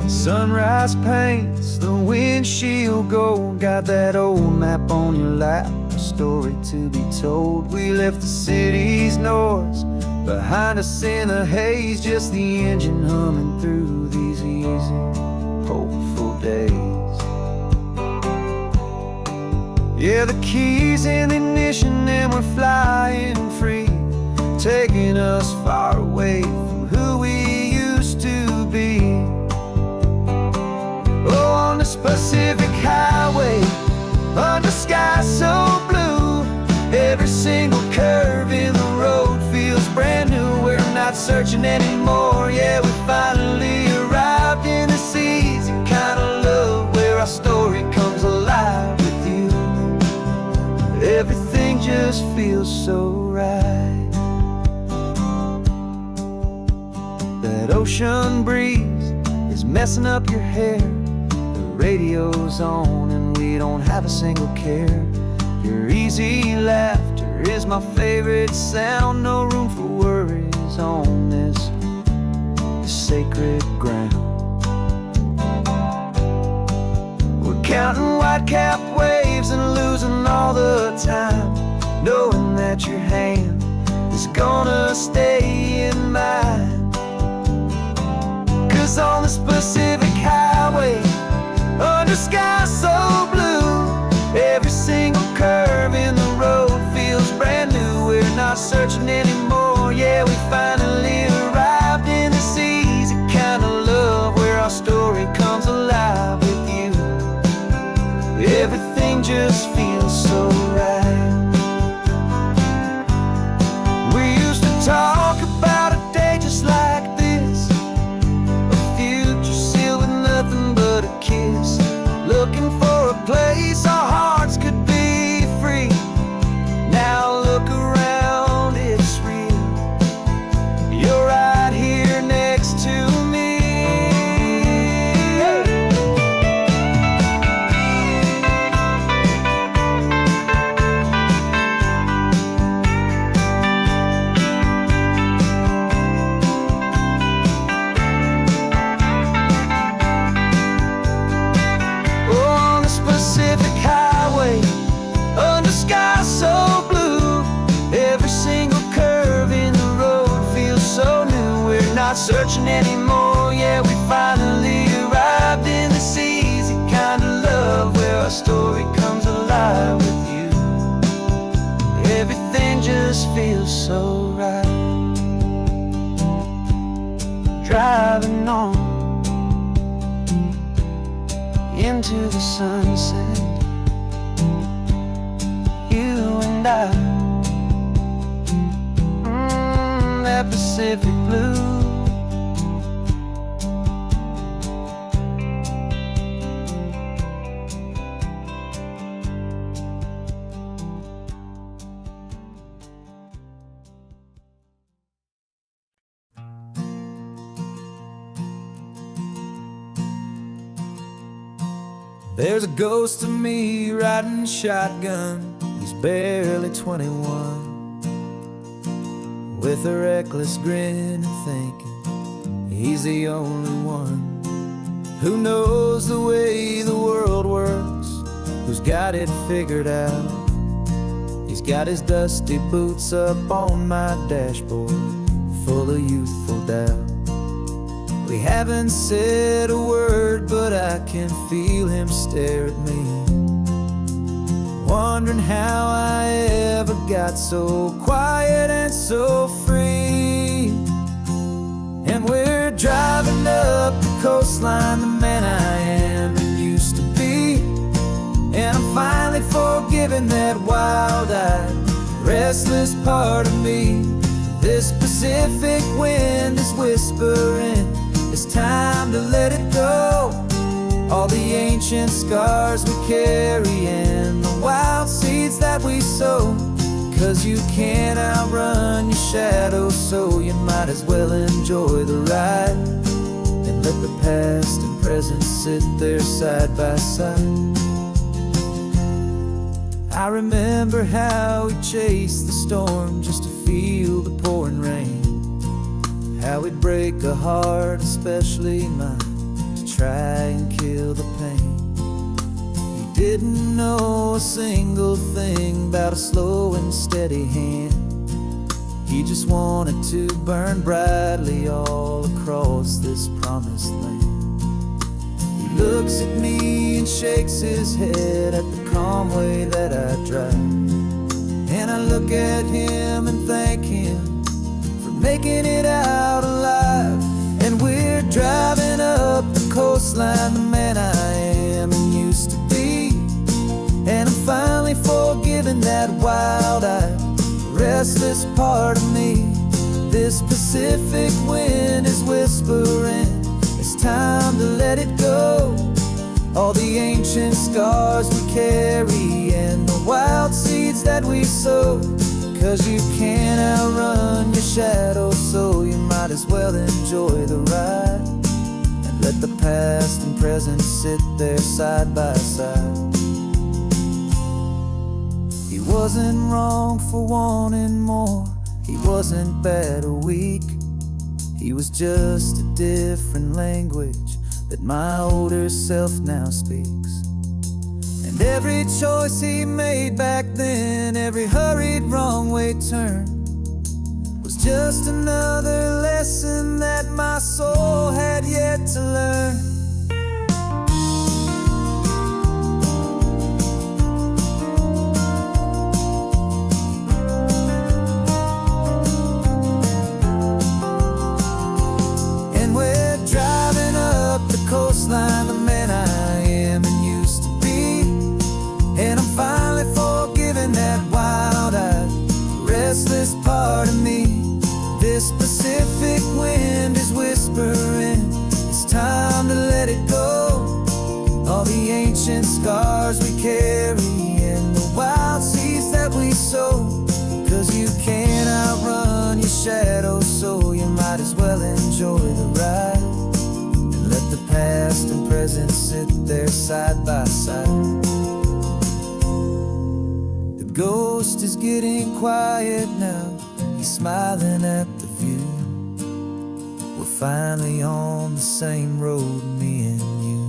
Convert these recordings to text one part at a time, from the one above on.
Sunrise paints the windshield gold. Got that old map on your lap, a story to be told. We left the city's noise behind us in the haze, just the engine humming through these easy, hopeful days. Yeah, the keys in the ignition and we're flying free, taking us far away from who we used to be. Oh, on this Pacific highway, under skies so blue, every single curve in the road feels brand new. We're not searching anymore, yeah, we finally arrived in this easy kind of love, where our story comes alive with you. Everything just feels so right. That ocean breeze is messing up your hair, the radio's on and we don't have a single care. Your easy laughter is my favorite sound, no room for worries on this sacred ground. We're counting white-capped waves and losing all the time, knowing that your hand is gonna stay in mine. 'Cause on this Pacific highway, under skies so blue, every single curve in the road feels brand new. We're not searching anymore, yeah, we finally arrived in this easy kind of love, where our story comes alive with you. Everything just feels so right. We used to talk about a day just like this, a future sealed with nothing but a kiss, looking for a place our hearts could be free. Now look around, it's real. You're right here next to me. On this Pacific highway, under skies so blue, every single curve in the road feels so new. We're not searching anymore, yeah, we finally arrived in this easy kind of love, where our story comes alive with you. Everything just feels so right. Driving on into the sunset, you and I, that Pacific blue. There's a ghost of me riding shotgun. He's barely 21, with a reckless grin and thinking he's the only one who knows the way the world works, who's got it figured out. He's got his dusty boots up on my dashboard, full of youthful doubt. We haven't said a word, but I can feel him stare at me, wondering how I ever got so quiet and so free. And we're driving up the coastline, the man I am and used to be, and I'm finally forgiving that wild-eyed, restless part of me. This Pacific wind is whispering, it's time to let it go. All the ancient scars we carry and the wild seeds that we sow. 'Cause you can't outrun your shadow, so you might as well enjoy the ride and let the past and present sit there side by side. I remember how we chased the storm just to feel the pouring rain, how we'd break a heart, especially mine, to try and kill the pain. He didn't know a single thing about a slow and steady hand. He just wanted to burn brightly all across this promised land. He looks at me and shakes his head at the calm way that I drive. And I look at him and thank him for making it out alive. And we're driving up the coastline, the man I am and used to be. And I'm finally forgiving that wild-eyed, restless part of me. This Pacific wind is whispering, it's time to let it go. All the ancient scars we carry and the wild seeds that we sow. 'Cause you can't outrun your shadow, so you might as well enjoy the ride. And let the past and present sit there side by side. He wasn't wrong for wanting more. He wasn't bad or weak. He was just a different language that my older self now speaks. And every choice he made back then, every hurried wrong way turn, was just another lesson that my soul had yet to learn. Coastline, the man I am and used to be. And I'm finally forgiving that wild-eyed, restless part of me. This Pacific wind is whispering, it's time to let it go. All the ancient scars we carry and the wild seeds that we sow. 'Cause you can't outrun your shadow, so you might as well enjoy the ride. Let the past and present sit there side by side. The ghost is getting quiet now. He's smiling at the view. We're finally on the same road, me and you.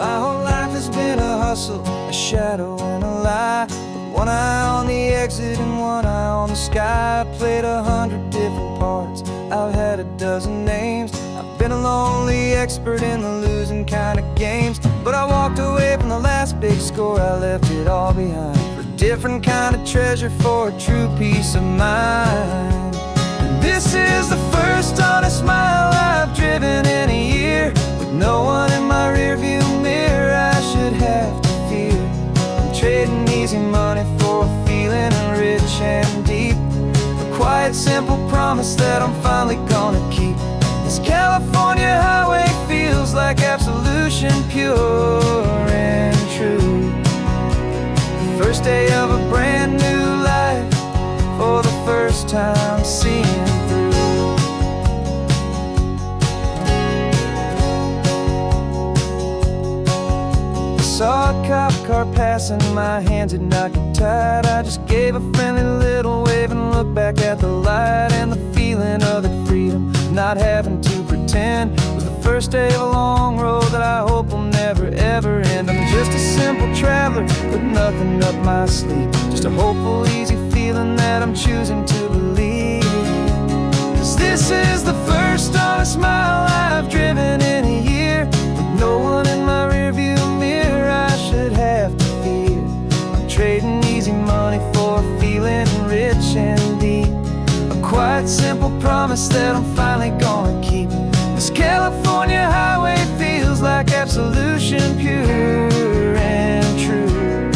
My whole life has been a hustle, a shadow and a lie. With one eye on the exit and one eye on the sky. I played 100 different parts, I've had a dozen names. I've been a lonely expert in the losing kind of games. But I walked away from the last big score, I left it all behind. For a different kind of treasure, for a true peace of mind. And this is the first honest smile I've driven in a year. With no one in my rearview mirror I should have to fear. I'm trading easy money for a feeling rich and deep. A quiet, simple promise that I'm finally gonna keep. This California highway feels like absolution, pure and true. The first day of a brand new life, for the first time seeing through. Saw a cop car passing, my hands had not got tied. I just gave a friendly little wave and looked back at the light. And the feeling of that freedom, not having to pretend, was the first day of a long road that I hope will never ever end. I'm just a simple traveler with nothing up my sleeve, just a hopeful, easy feeling that I'm choosing to believe. 'Cause this is the first honest mile I've driven in a year. With no one in my rearview mirror I should have to fear. I'm trading easy money for a feeling rich and deep. A quiet, simple promise that I'm finally gonna keep. This California highway feels like absolution, pure and true.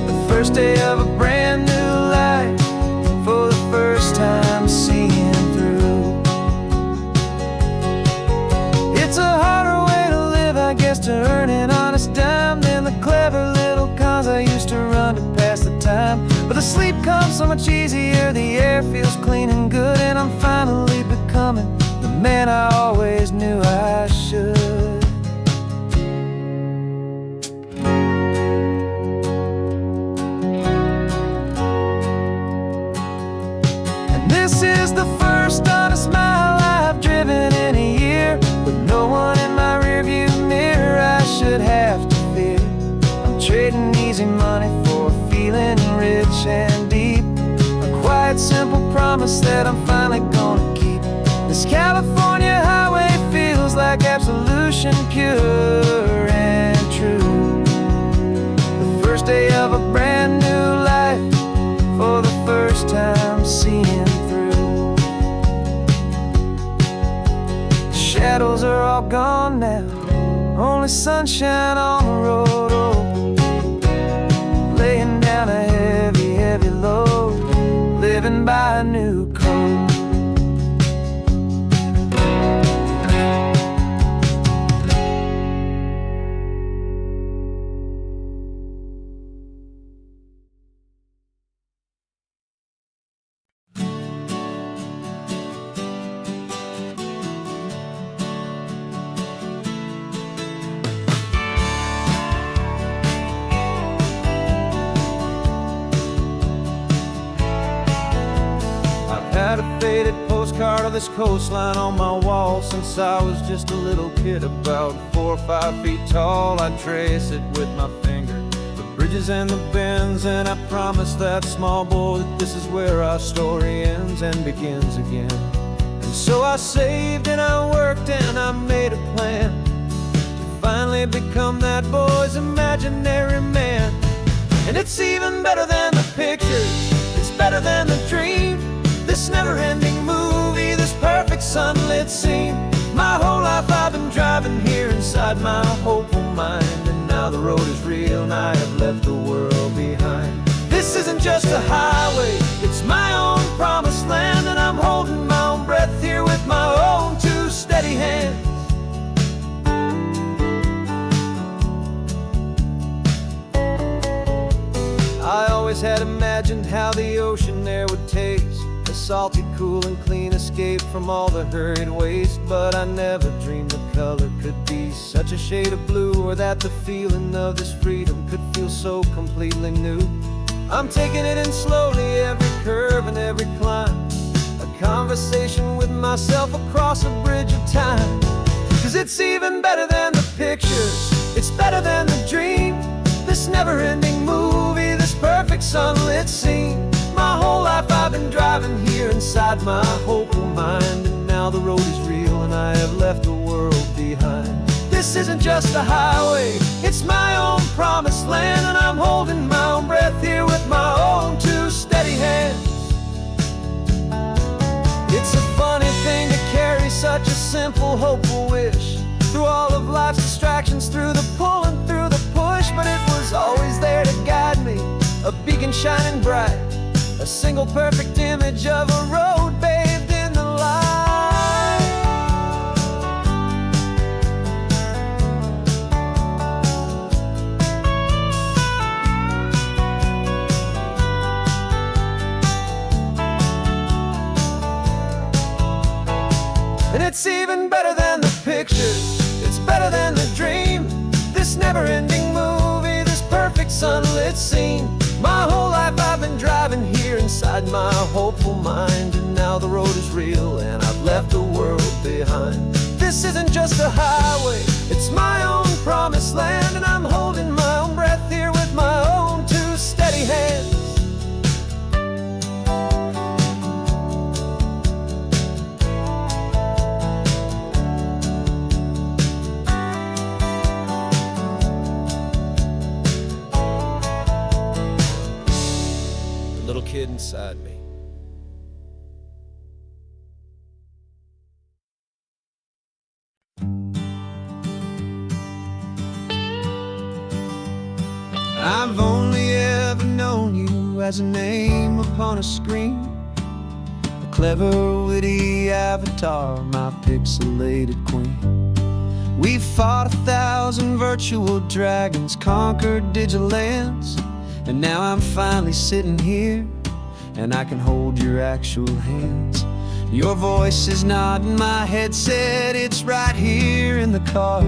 The first day of a brand new life, for the first time seeing through. It's a harder way to live, I guess, to earn an honest dime than the clever little cons I used to run to pass the time. But the sleep comes so much easier, the air feels clean and good, and I'm finally becoming the man I always knew I should. no one in my rearview mirror I should have to fear. I'm trading easy money for a feeling rich and deep, a quiet, simple promise that I'm finally gonna keep. This California highway feels like absolution, pure and true. The first day of a brand new life, for the first time seeing through. The shadows are all gone now, only sunshine on the road. Oh, laying down a heavy, heavy load, living by a new code. Had a faded postcard of this coastline on my wall since I was just a little kid, about 4 or 5 feet tall. I trace it with my finger, the bridges and the bends, and I promised that small boy that this is where our story ends and begins again. And so I saved and I worked and I made a plan to finally become that boy's imaginary man. And it's even better than the pictures, it's better than the dream, this never-ending movie, this perfect sunlit scene. My whole life I've been driving here inside my hopeful mind, and now the road is real and I have left the world behind. This isn't just a highway, it's my own promised land, and I'm holding my own breath here with my own two steady hands. I always had imagined how the ocean there would taste, a salty, cool and clean escape from all the hurried waste. But I never dreamed the color could be such a shade of blue, or that the feeling of this freedom could feel so completely new. I'm taking it in slowly, every curve and every climb, a conversation with myself across a bridge of time. Cause it's even better than the pictures, it's better than the dream, this never-ending movie, this perfect sunlit scene. My whole life I've been driving here inside my hopeful mind, and now the road is real and I have left the world behind. This isn't just a highway, it's my own promised land, and I'm holding my own breath here with my own two steady hands. It's a funny thing to carry such a simple, hopeful wish through all of life's distractions, through the pull and through the push, but it was always there to guide me, a beacon shining bright, a single perfect image of a road bathed in the light. And it's even better than the pictures, it's better than the dream, this never-ending movie, this perfect sunlit scene. My whole life I've been driving here inside my hopeful mind, and now the road is real and I've left the world behind. This isn't just a highway, it's my own promised land, and I'm holding my own breath here with my own two steady hands. Little kid inside me. I've only ever known you as a name upon a screen, a clever, witty avatar, my pixelated queen. We fought 1,000 virtual dragons, conquered digital lands, and now I'm finally sitting here, and I can hold your actual hands. Your voice is not in my headset, it's right here in the car,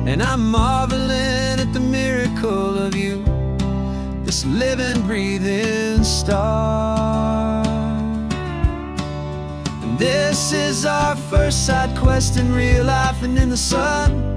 and I'm marveling at the miracle of you, this living, breathing star. And This is our first side quest in real life and in the sun.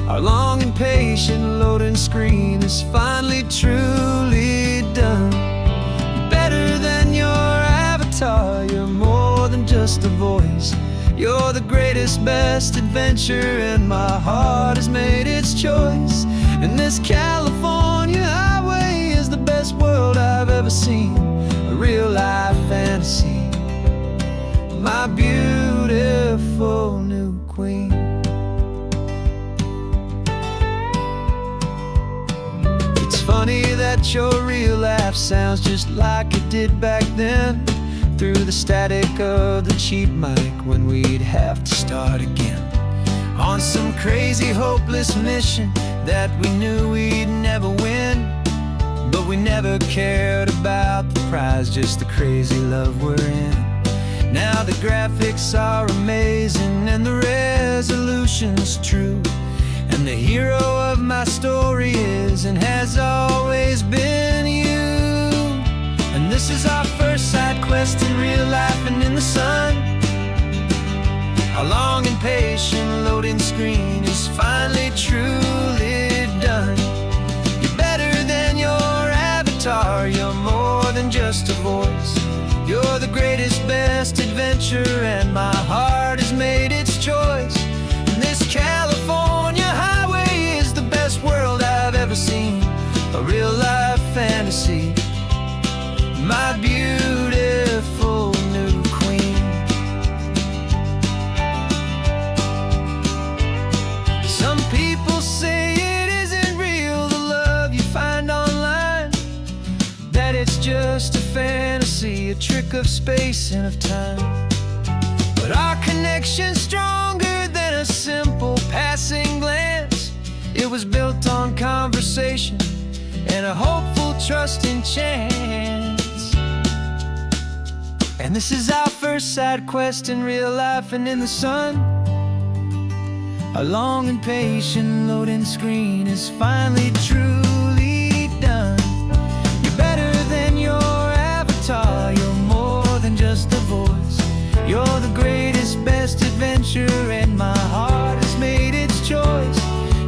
Our long and patient loading screen is finally truly done. You're better than your avatar, you're more than just a voice. You're the greatest, best adventure, and my heart has made its choice. And this California highway is the best world I've ever seen. A real life fantasy, my beautiful new queen. It's funny that your real life sounds just like it did back then, through the static of the cheap mic when we'd have to start again. On some crazy hopeless mission that we knew we'd never win, but we never cared about the prize, just the crazy love we're in. Now the graphics are amazing and the resolution's true, and the hero of my story is and has always been you. And this is our first side quest in real life and in the sun. Our long and patient loading screen is finally truly done. You're better than your avatar, you're more than just a voice. You're the greatest, best adventure, and my heart has made its choice. And this California highway is the best world I've ever seen. A real life fantasy, my beautiful new queen. Some people say it isn't real, the love you find online, that it's just a fantasy, a trick of space and of time. But our connection's stronger than a simple passing glance. It was built on conversation and a hopeful, trusting chance. And this is our first side quest in real life and in the sun. Our long and patient loading screen is finally truly done. You're better than your avatar, you're more than just a voice. You're the greatest, best adventure, and my heart has made its choice.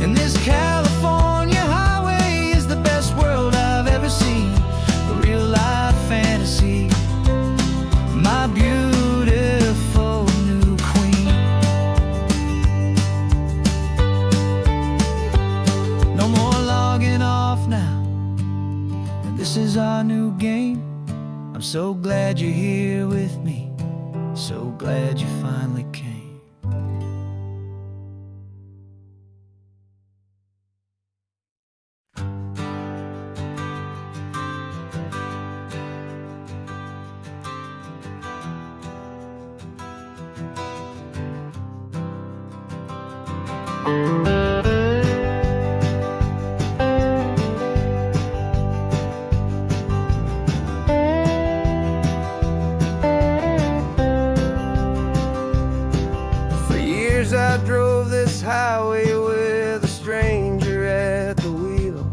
And this California highway is the best world I've ever seen. A real life fantasy, my beautiful new queen. No more logging off now, and this is our new game. I'm so glad you're here with me, so glad you finally came. For years I drove this highway with a stranger at the wheel,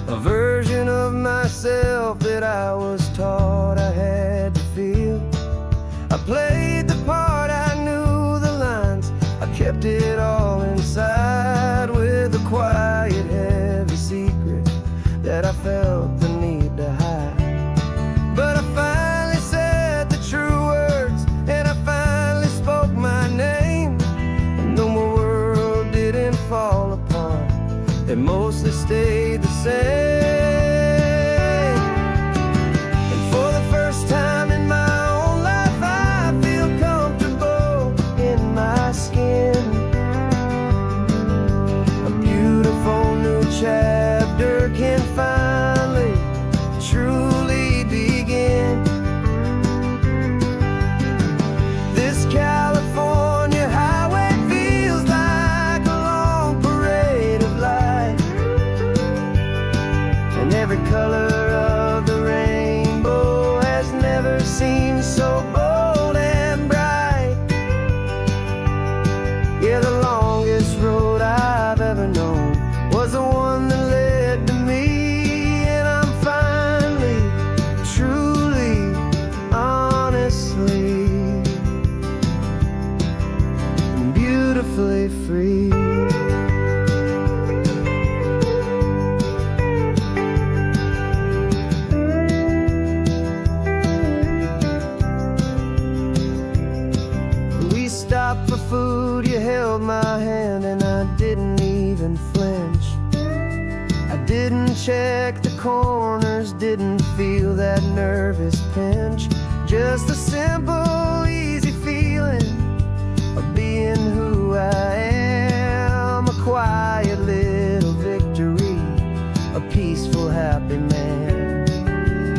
a version of myself that I was taught I had to feel. I played the part, I knew the lines, I kept it all inside with a quiet, heavy secret that I felt the need to hide. But I finally said the true words, and I finally spoke my name. And though my world didn't fall apart, it mostly stayed the same. And for the first time in my own life, I feel comfortable in my skin. A beautiful new chapter can finally truly begin. This California highway feels like a long parade of light, and every color of the rainbow has never seemed so bold and bright. Yeah, the longest road I've ever known was the one that led to me, and I'm finally, truly, honestly free. We stopped for food, you held my hand, and I didn't even flinch. I didn't check the corners, didn't feel that nervous pinch. Just a simple, easy feeling of being who I am. A quiet little victory, a peaceful, happy man.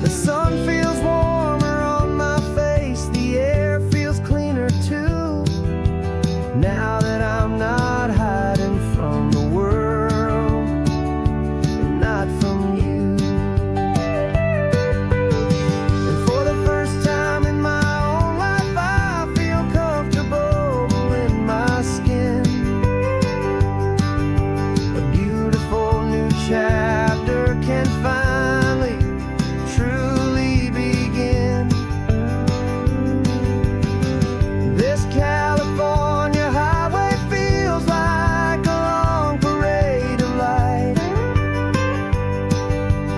The sun feels warmer on my face, the air feels cleaner too. Now that I'm not hiding from the world, and not from you. And for the first time in my own life, I feel comfortable in my skin. A beautiful new chapter can finally, truly begin. This California highway feels like a long parade of light,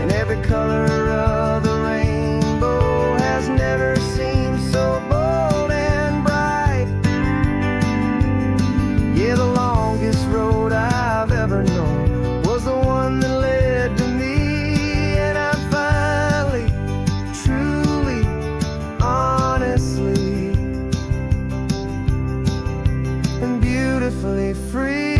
and every color of the rainbow has never seemed so bold and bright. Yeah, the longest road I've ever known was the one that led to me, and I'm finally, truly, honestly, and beautifully free.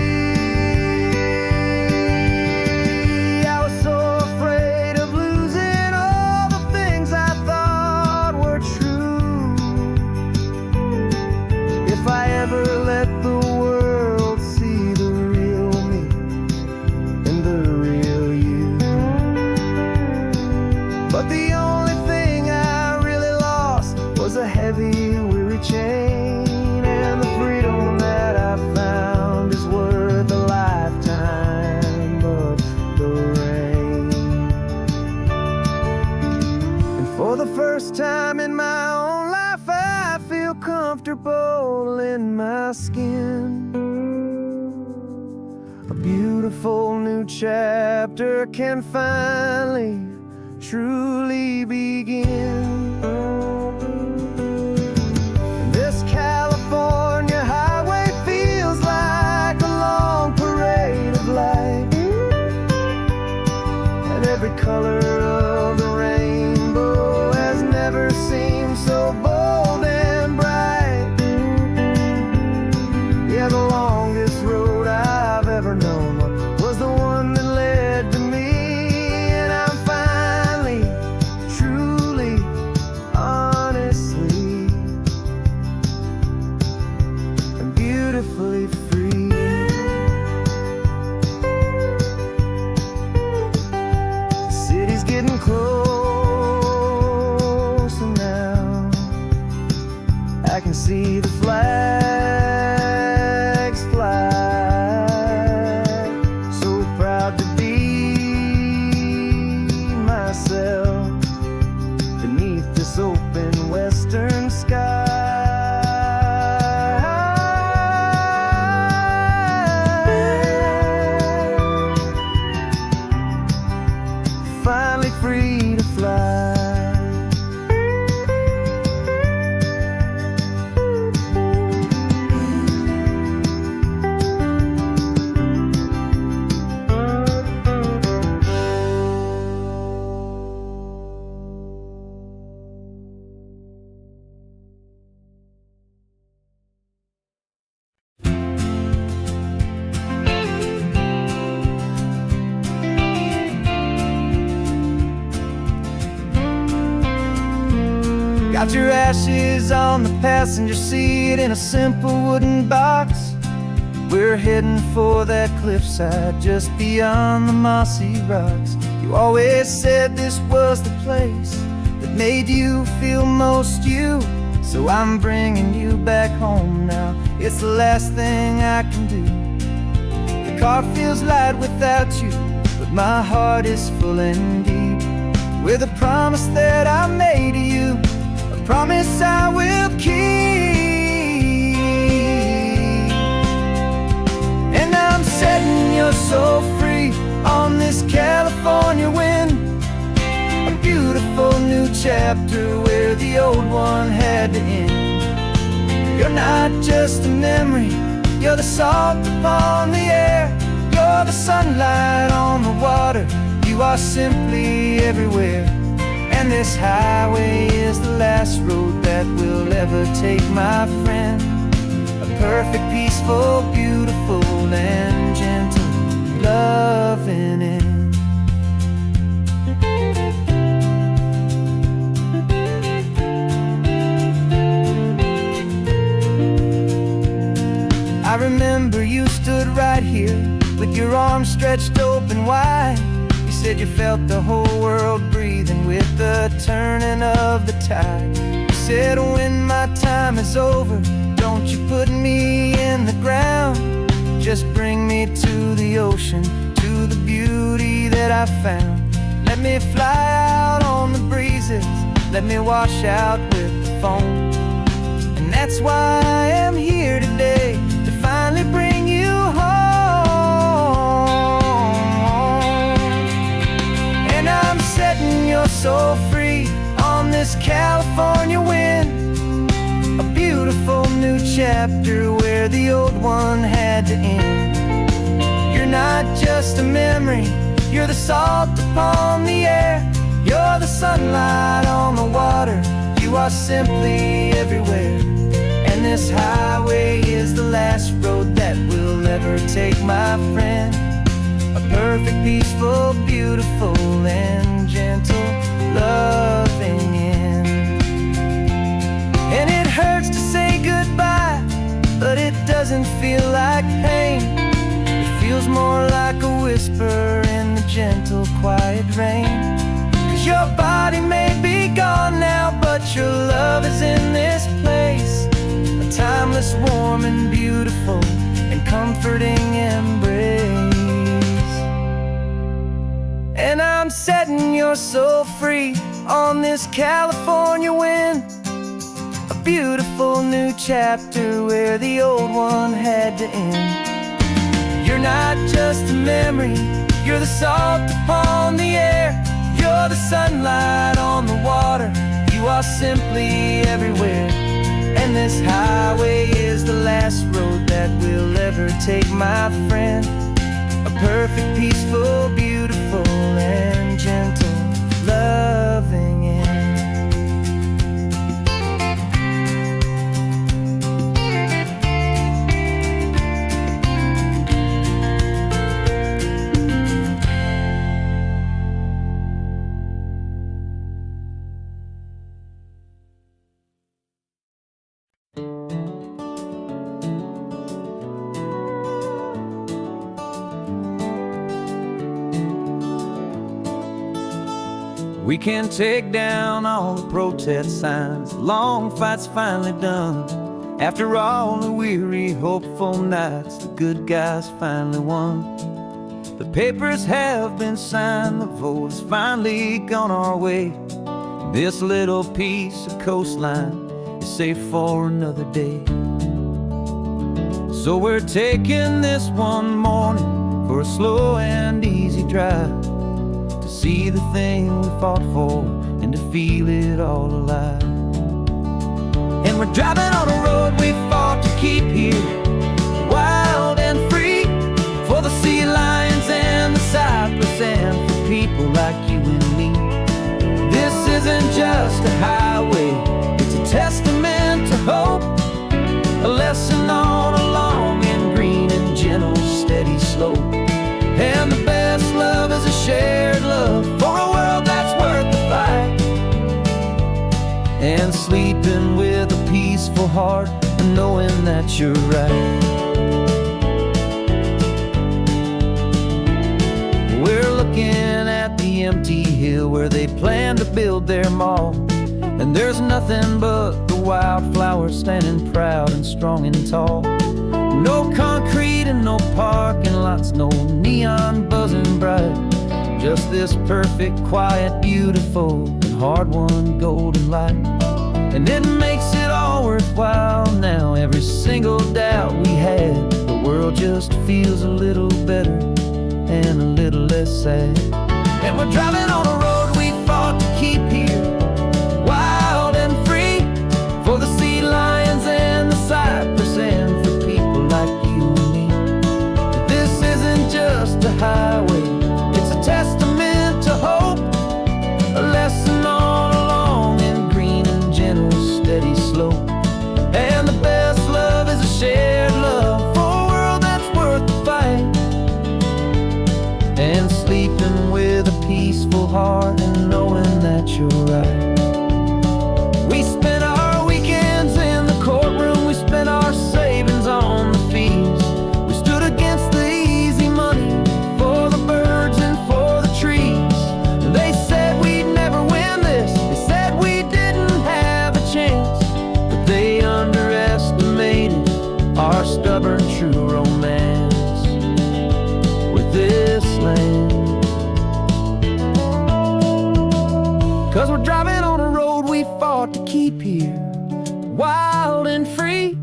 I was so afraid of losing all the things I thought were true. If I ever let the world see the real me and the real you. But the only thing I really lost was a heavy, weary chain, and the freedom that I found is worth a lifetime of the rain. And for the first time in my own life, I feel comfortable in my skin. A beautiful new chapter can finally, truly begin. This California highway feels like a long parade of light, and every color of the rainbow has never seemed so bold and bright. Yeah, the longest road I've ever known was the one that led to me, and I'm finally, truly, honestly, and beautifully free. The city's getting closer now. I can see the flags fly. So proud to be myself beneath this open western sky. Finally free to fly. Got your ashes on the passenger seat in a simple wooden box. We're heading for that cliffside just beyond the mossy rocks. You always said this was the place that made you feel most you. So I'm bringing you back home now. It's the last thing I can do. The car feels light without you, but my heart is full and deep with a promise that I made to you, a promise I will keep. so free on this California wind. A beautiful new chapter where the old one had to end. You're not just a memory, you're the salt upon the air. You're the sunlight on the water, you are simply everywhere. And this highway is the last road that we'll ever take, my friend. A perfect, peaceful, beautiful, and gentle loving end. I remember you stood right here with your arms stretched open wide. You said you felt the whole world breathing with the turning of the tide. You said, when my time is over, don't you put me in the ground. Just bring me to the ocean, to the beauty that I found. Let me fly out on the breezes, let me wash out with the foam. And that's why I am here today, to finally bring you home. And I'm setting your soul free on this California wind. A beautiful new chapter where the old one had to end. You're not just a memory, you're the salt upon the air. You're the sunlight on the water, you are simply everywhere. And this highway is the last road that we'll ever take, my friend. A perfect, peaceful, beautiful, and gentle loving end. And it hurts to say goodbye, but it doesn't feel like pain. It feels more like a whisper in the gentle, quiet rain. 'Cause your body may be gone now, but your love is in this place. A timeless, warm, and beautiful, and comforting embrace. And I'm setting your soul free on this California wind. A beautiful new chapter where the old one had to end. You're not just a memory, you're the salt upon the air. You're the sunlight on the water, you are simply everywhere. And this highway is the last road that we'll ever take, my friend. A perfect, peaceful, beautiful, and gentle loving end. We can take down all the protest signs, long fight's finally done. After all the weary, hopeful nights, the good guys finally won. The papers have been signed, the vote has finally gone our way. This little piece of coastline is safe for another day. So we're taking this one morning for a slow and easy drive, to see the thing we fought for and to feel it all alive. And we're driving on a road we fought to keep here, wild and free, for the sea lions and the cypress and for people like you and me. This isn't just a highway, it's a testament to hope, a lesson on a long and green and gentle steady slope. And the best love is a shared love for a world that's worth the fight. And sleeping with a peaceful heart and knowing that you're right. We're looking at the empty hill where they plan to build their mall. And there's nothing but the wildflowers standing proud and strong and tall. No concrete and no parking lots, no neon buzzing bright. Just this perfect, quiet, beautiful, and hard-won golden light. And it makes it all worthwhile now. Every single doubt we had, the world just feels a little better. sad. And we're driving on a road we fought to keep here, wild and free, for the sea lions and the cypress, and for people like you and me. This isn't just a highway, it's a testament to hope, a lesson all along in green and gentle, steady slope. And the best love is a shared love for a world that's worth the fight, and sleeping with a peaceful heart and knowing that you're right. We spent our weekends in the courtroom, we spent our savings on the fees. We stood against the easy money for the birds and for the trees. They said we'd never win this, they said we didn't have a chance, but they underestimated our stubborn true romance with this land. 'Cause we're driving on a road we fought to keep here, wild and free,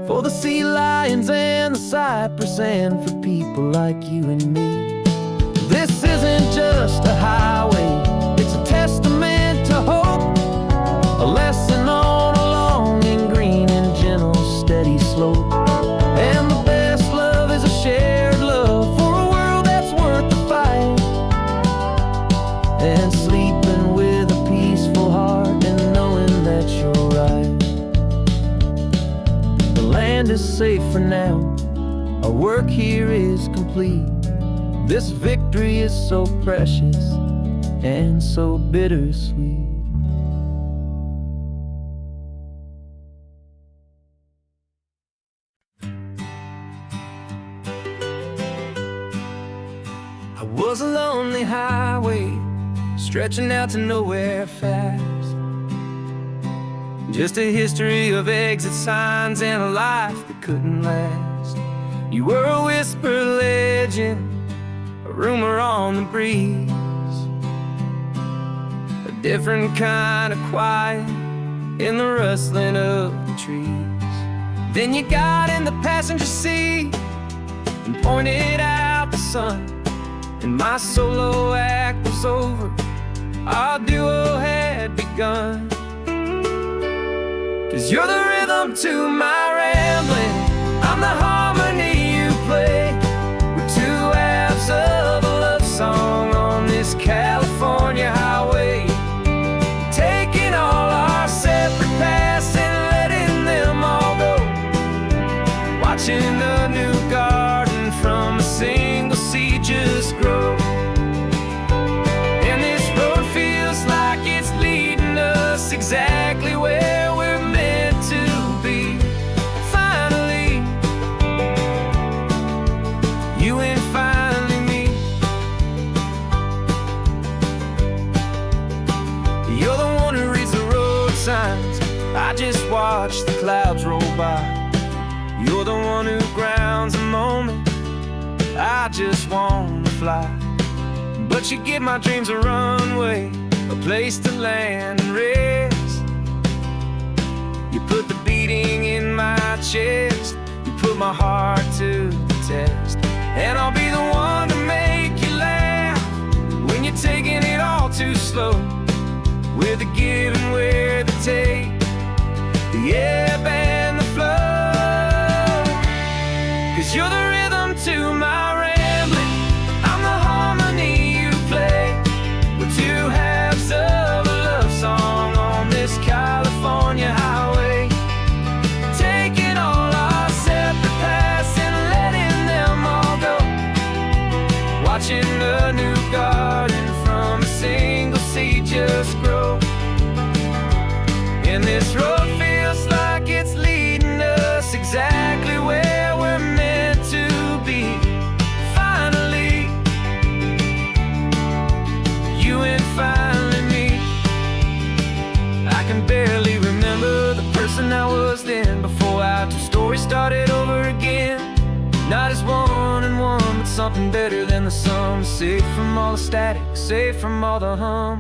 for the sea lions and the cypress, and for people like you and me. This isn't just a highway, it's a testament to hope, a lesson all along in green and gentle, steady slope. And the best love is a shared love for a world that's worth the fight, and sleeping with a peaceful heart and knowing that you're right. The land is safe for now, our work here is complete. This victory is so precious and so bittersweet. I was a lonely highway, stretching out to nowhere fast. Just a history of exit signs and a life that couldn't last. You were a whisper legend, a rumor on the breeze, a different kind of quiet in the rustling of the trees. Then you got in the passenger seat and pointed out the sun, and my solo act was over, our duo had begun. 'Cause you're the rhythm to my rambling, I'm the harmony you play. We're two halves of a love song on this California highway, taking all our separate paths and letting them all go, watching a new garden from a single seed just grow. And this road feels like it's leading us exactly where we're meant to be. Finally, you and finally me. You're the one who reads the road signs, I just watch the clouds roll by. You're the one who grounds the moment, I just wanna fly. But you give my dreams a runway, a place to land and rest. You put the beating in my chest, you put my heart to the test. And I'll be the one to make you laugh when you're taking it all too slow, with the give and with the take, the ebb and the flow. 'Cause you're the rhythm to my rambling, I'm the harmony you play. We're two halves of a love song on this California highway, taking all our separate paths and letting them all go, watching a new garden from a single seed just grow. And this road feels like it's leading us exactly where we're meant to be. Finally, you and finally me. I can barely remember the person I was then, before our two stories started over again. Not as one and one, but something better than the sum. Safe from all the static, safe from all the hum.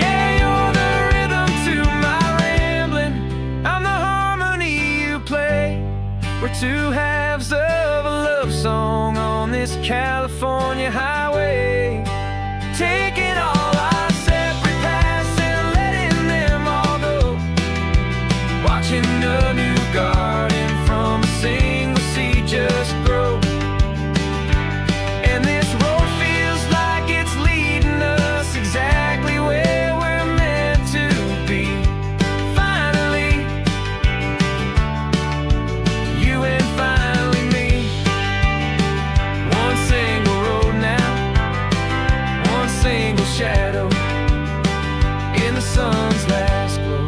Yeah, you're California highway, taking all our separate paths and letting them all go, watching a new garden from a single seed just grow. And this road feels like it's leading us exactly where we're meant to be. Finally, you and finally me. One single road now, one single shadow in the sun's last glow.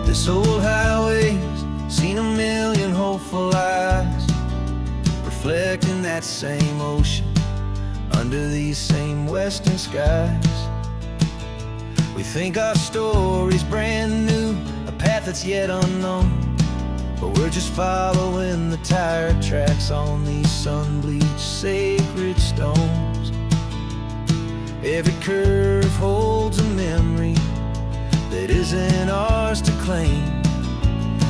This old highway's seen a million hopeful eyes, reflecting that same ocean under these same western skies. We think our story's brand new, a path that's yet unknown, but we're just following the tire tracks on these sun-bleached sacred stones. Every curve holds a memory that isn't ours to claim,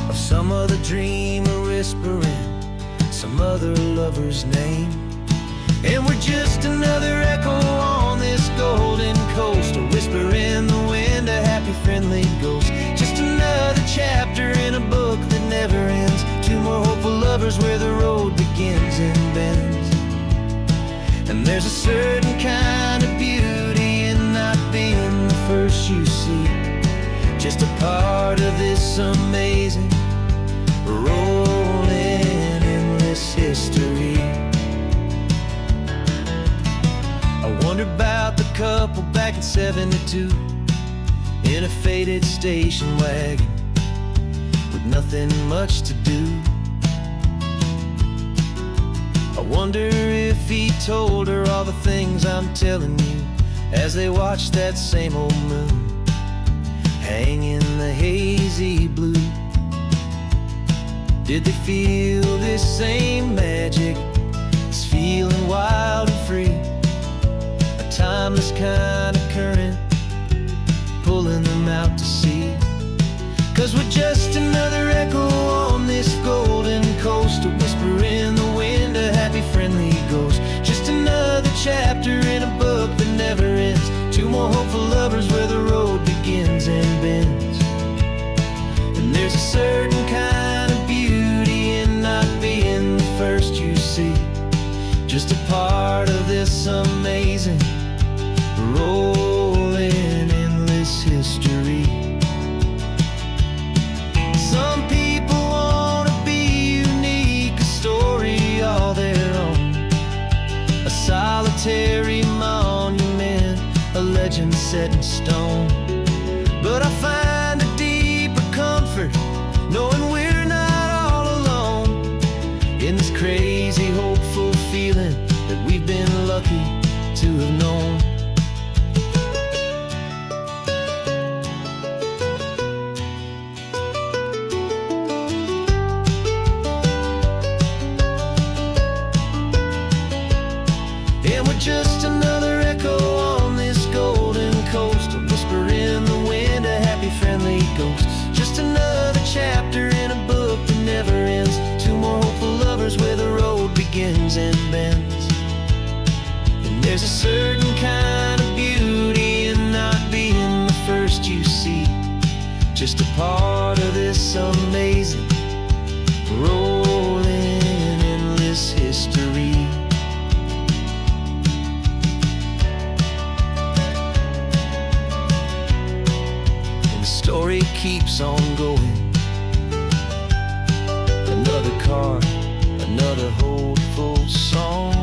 of some other dreamer whispering some other lover's name. And we're just another echo on this golden coast, a whisper in the wind, a happy friendly ghost. Just another chapter in a book that never ends, two more hopeful lovers where the road begins and bends. And there's a certain kind of beauty in not being the first you see, just a part of this amazing, rolling, endless history. I wonder about the couple back in '72 in a faded station wagon with nothing much to do. I wonder if he told her all the things I'm telling you as they watched that same old moon hang in the hazy blue. Did they feel this same magic, this feeling wild and free, a timeless kind of current pulling them out to sea? 'Cause we're just another echo on this golden coast, a whisper in the wind, a happy friendly ghost. Just another chapter in a book that never ends, two more hopeful lovers where the road begins and bends. And there's a certain kind of beauty in not being the first you see, just a part of this amazing, rolling, endless history. Some people want to be unique, a story all their own, a solitary monument, a legend set in stone. But I find a deeper comfort knowing we're not all alone in this crazy, hopeful feeling that we've been lucky to have known. And we're just another echo on this golden coast, a whisper in the wind, a happy friendly ghost. Just another chapter in a book that never ends, two more hopeful lovers where the road begins and bends. And there's a certain kind of beauty in not being the first you see, just a part of this amazing, rolling, endless history. Story keeps on going. Another car, another hopeful song,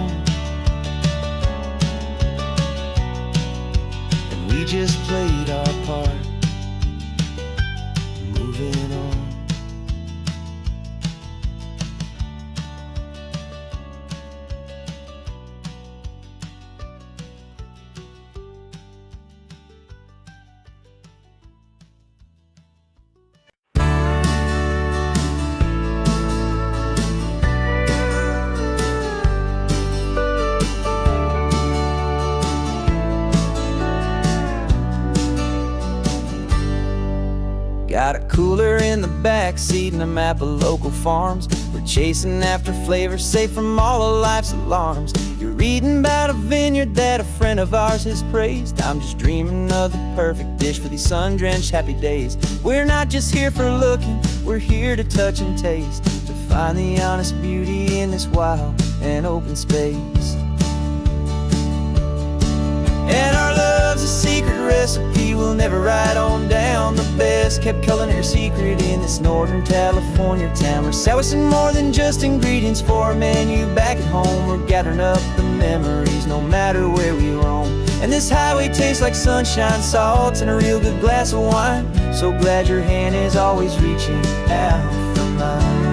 and we just played our part, moving on. Got a cooler in the back seat and a map of local farms. We're chasing after flavors safe from all of life's alarms. You're reading about a vineyard that a friend of ours has praised. I'm just dreaming of the perfect dish for these sun-drenched happy days. We're not just here for looking, we're here to touch and taste, to find the honest beauty in this wild and open space. And our love's a secret recipe we'll never write on down. The best kept culinary secret in this Northern California town. We're selling more than just ingredients for a menu back at home. We're gathering up the memories no matter where we roam. And this highway tastes like sunshine, salt, and a real good glass of wine. So glad your hand is always reaching out for mine.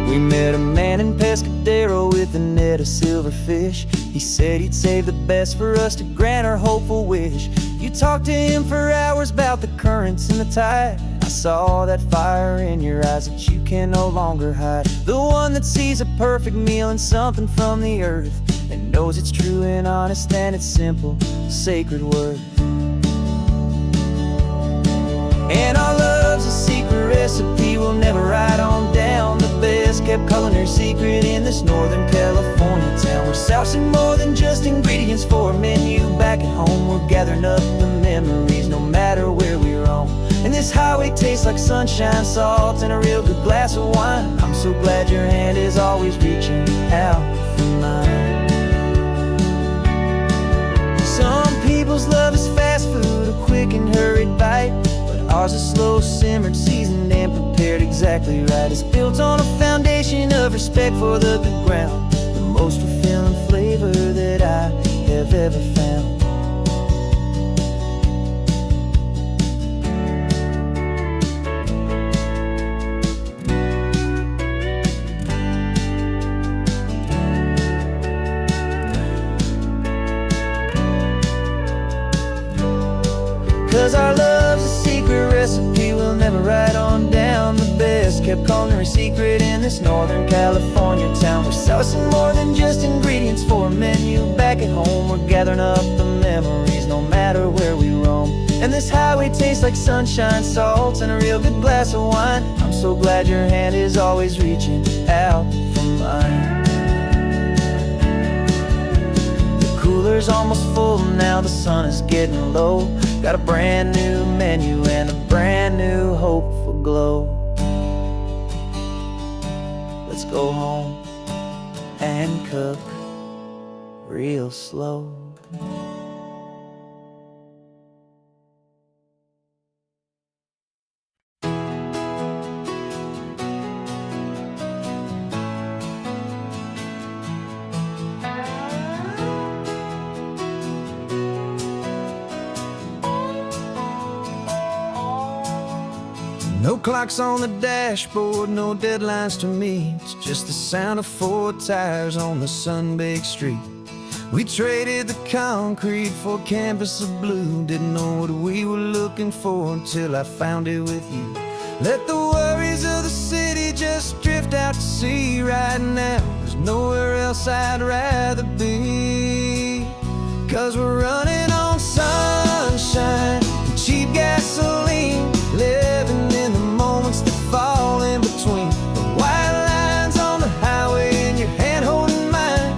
We met a man in Pescadero with a net of silverfish. He said he'd save the best for us to grant our hopeful wish. You talked to him for hours about the currents and the tide. I saw that fire in your eyes that you can no longer hide. The one that sees a perfect meal in something from the earth, and knows it's true and honest and it's simple, sacred worth. And our love's a secret recipe we'll never write on down. The best kept culinary secret in this Northern California town. We're sourcing more than just ingredients for a menu back at home. We're gathering up the memories no matter where we roam. And this highway tastes like sunshine, salt, and a real good glass of wine. I'm so glad your hand is always reaching out for mine. Some people's love is fast food, a quick and hurried bite. Ours is slow simmered, seasoned, and prepared exactly right. It's built on a foundation of respect for the good ground, the most fulfilling flavor that I have ever found. 'Cause our love's a secret recipe we'll never write on down. The best kept culinary secret in this Northern California town. We're sourcing more than just ingredients for a menu back at home. We're gathering up the memories no matter where we roam. And this highway tastes like sunshine, salt, and a real good glass of wine. I'm so glad your hand is always reaching out for mine. Cooler's almost full now, the sun is getting low. Got a brand new menu and a brand new hopeful glow. Let's go home and cook real slow. No clocks on the dashboard, no deadlines to meet. It's just the sound of 4 tires on the sun-baked street. We traded the concrete for a canvas of blue. Didn't know what we were looking for until I found it with you. Let the worries of the city just drift out to sea right now. There's nowhere else I'd rather be. 'Cause we're running on sunshine and cheap gasoline, living in the moments that fall in between. The white lines on the highway and your hand holding mine,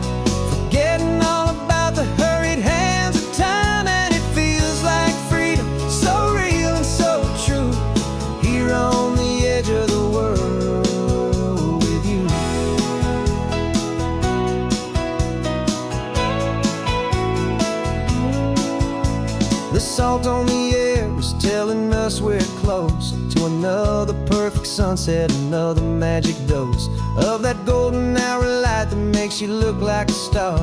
forgetting all about the hurried hands of time. And it feels like freedom, so real and so true, here on the edge of the world with you. The salt on the air is telling us we're close to another perfect sunset, another magic dose of that golden hour light that makes you look like a star,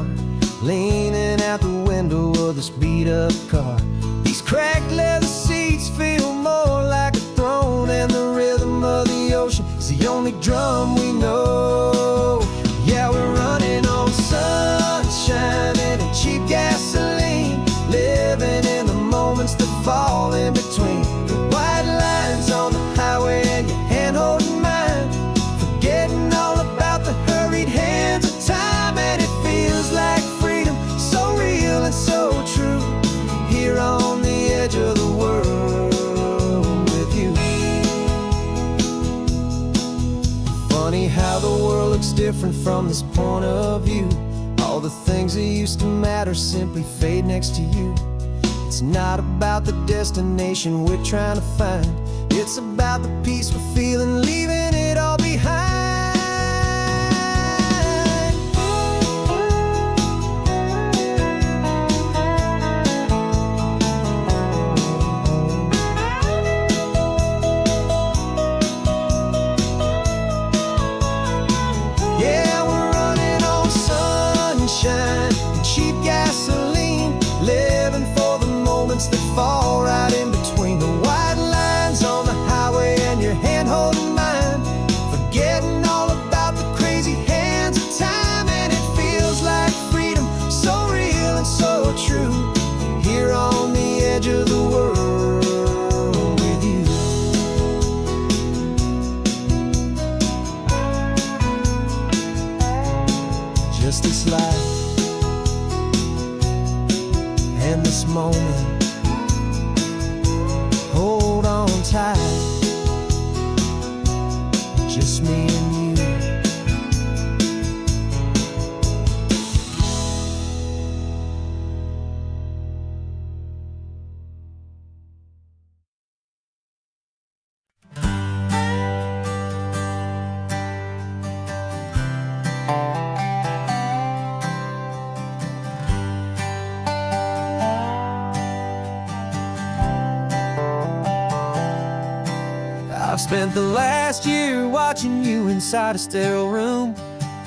leaning out the window of this beat-up car. These cracked leather seats feel more like a throne, and the rhythm of the ocean is the only drum we know. Yeah, we're running on sunshine and a cheap gasoline, living in the moments that fall in between. The white lines on the highway and your hand holding mine, forgetting all about the hurried hands of time. And it feels like freedom, so real and so different from this point of view. All the things that used to matter simply fade next to you. It's not about the destination we're trying to find. It's about the peace we're feeling, leaving it all behind. Yeah, we're running on sunshine and cheap gasoline, living for the moments that fall right in between the white lines on the highway and your hand holding mine, forgetting all about the crazy hands of time. And it feels like freedom, so real and so true, here on the edge of the world with you. Just this life and this moment, hold on tight, just me and you. I've spent the last year watching you inside a sterile room,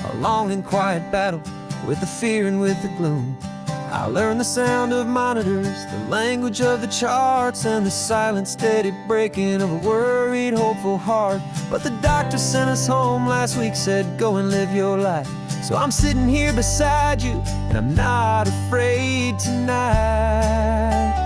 a long and quiet battle with the fear and with the gloom. I learned the sound of monitors, the language of the charts, and the silent, steady breaking of a worried, hopeful heart. But the doctor sent us home last week, said go and live your life. So I'm sitting here beside you, and I'm not afraid tonight.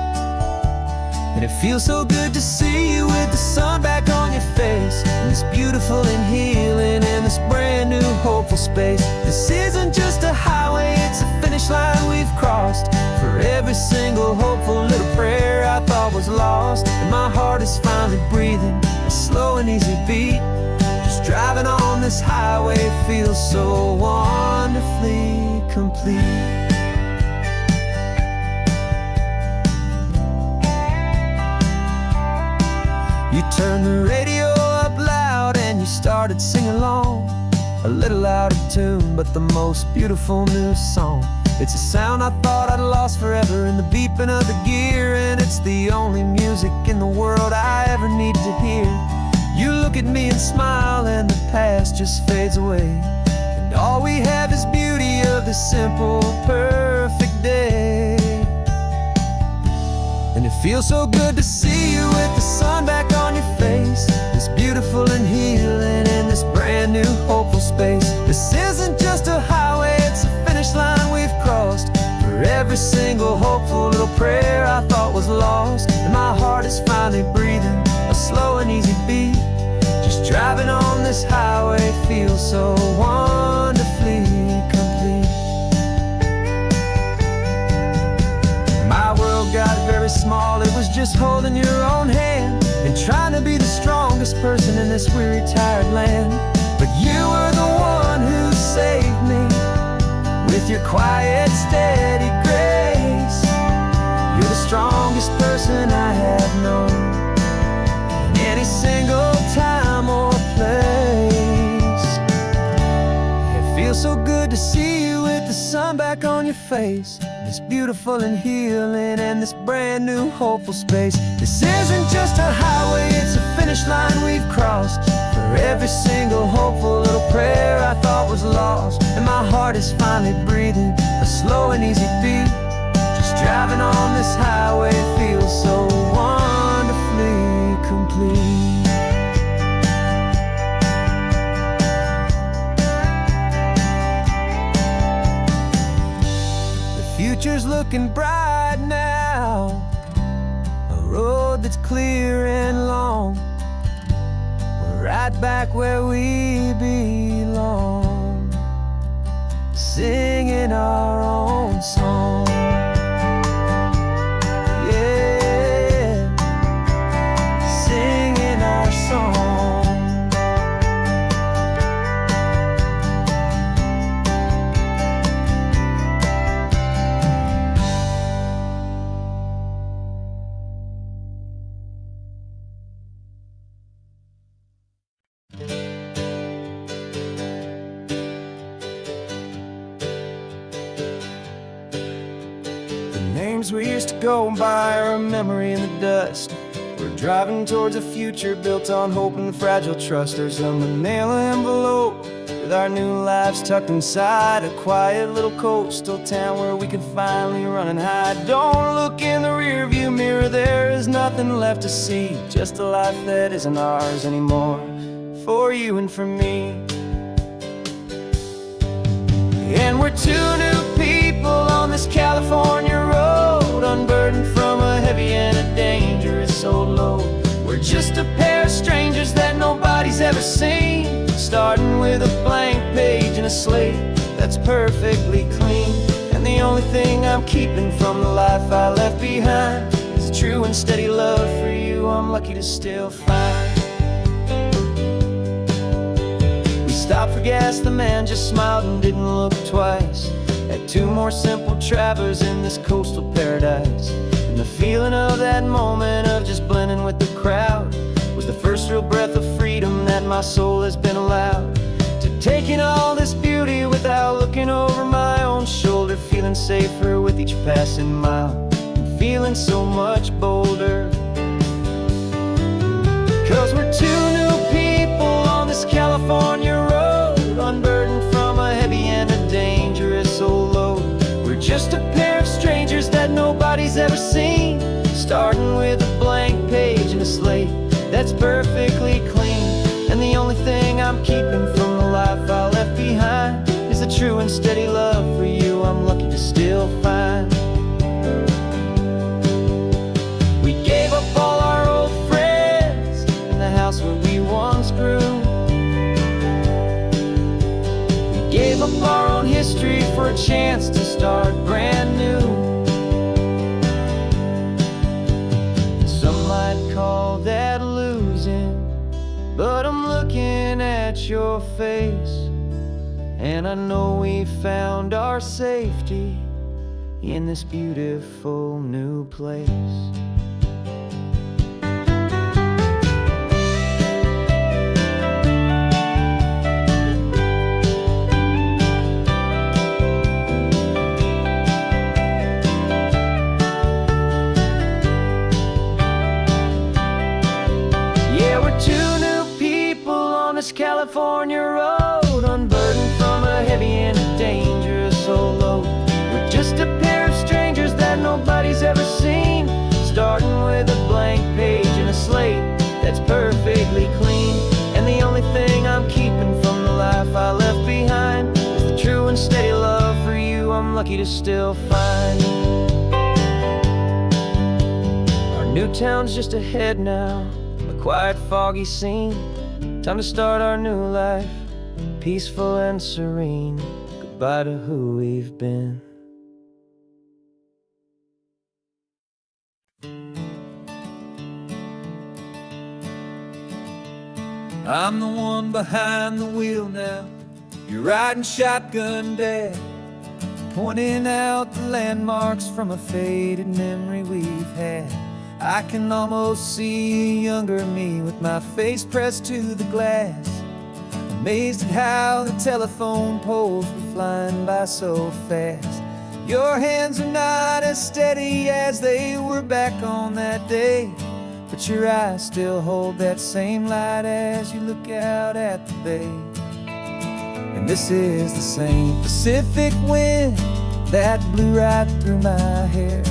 And it feels so good to see you with the sun back on your face, and this beautiful and healing in this brand new hopeful space. This isn't just a highway, it's a finish line we've crossed. For every single hopeful little prayer I thought was lost, and my heart is finally breathing a slow and easy beat. Just driving on this highway feels so wonderfully complete. You turned the radio up loud and you started singing along, a little out of tune, but the most beautiful new song. It's a sound I thought I'd lost forever in the beeping of the gear, and it's the only music in the world I ever need to hear. You look at me and smile, and the past just fades away, and all we have is beauty of this simple, perfect day. And it feels so good to see you with the sun back on your face, this beautiful and healing in this brand new hopeful space. This isn't just a highway, it's a finish line we've crossed. For every single hopeful little prayer I thought was lost, and my heart is finally breathing a slow and easy beat. Just driving on this highway feels so wonderfully complete. My world got very small, it was just holding your own hand and trying to be the strongest person in this weary, tired land. But you were the one who saved me with your quiet, steady grace. You're the strongest person I have known in any single time or place. It feels so good to see you with the sun back on your face, this beautiful and healing and this brand new hopeful space. This isn't just a highway, it's a finish line we've crossed. For every single hopeful little prayer I thought was lost, and my heart is finally breathing a slow and easy beat. Just driving on this highway feels so wonderfully complete. Future's looking bright now, a road that's clear and long. We're right back where we belong, singing our own song. Yeah, singing our song. things we used to go by are a memory in the dust. We're driving towards a future built on hope and fragile trust. There's a manila envelope with our new lives tucked inside, a quiet little coastal town where we can finally run and hide. Don't look in the rearview mirror, there is nothing left to see, just a life that isn't ours anymore, for you and for me. And we're two new people on this California road, unburdened from a heavy and a dangerous old load. We're just a pair of strangers that nobody's ever seen, starting with a blank page and a slate that's perfectly clean. And the only thing I'm keeping from the life I left behind is a true and steady love for you I'm lucky to still find. We stopped for gas, the man just smiled and didn't look twice. Had two more simple travelers in this coastal paradise. And the feeling of that moment of just blending with the crowd was the first real breath of freedom that my soul has been allowed to take in all this beauty without looking over my own shoulder, feeling safer with each passing mile and feeling so much bolder. Cause we're two new people on this California road, unburdened from a heavy and a dangerous old load. We're just a pair of strangers that nobody's ever seen, starting with a blank page and a slate that's perfectly clean. And the only thing I'm keeping from the life I left behind is a true and steady love for you I'm lucky to still find. We gave up all our old friends in the house where we once grew. We gave up our own history for a chance to start brand new. Some might call that losing, but I'm looking at your face, and I know we found our safety in this beautiful new place. California road, unburdened from a heavy and a dangerous old load. We're just a pair of strangers that nobody's ever seen, starting with a blank page and a slate that's perfectly clean. And the only thing I'm keeping from the life I left behind is the true and steady love for you I'm lucky to still find. Our new town's just ahead now, a quiet, foggy scene. Time to start our new life, peaceful and serene. Goodbye to who we've been. I'm the one behind the wheel now. You're riding shotgun, Dad, pointing out the landmarks from a faded memory we've had. I can almost see a younger me with my face pressed to the glass, amazed at how the telephone poles were flying by so fast. Your hands are not as steady as they were back on that day, but your eyes still hold that same light as you look out at the bay. And this is the same Pacific wind that blew right through my hair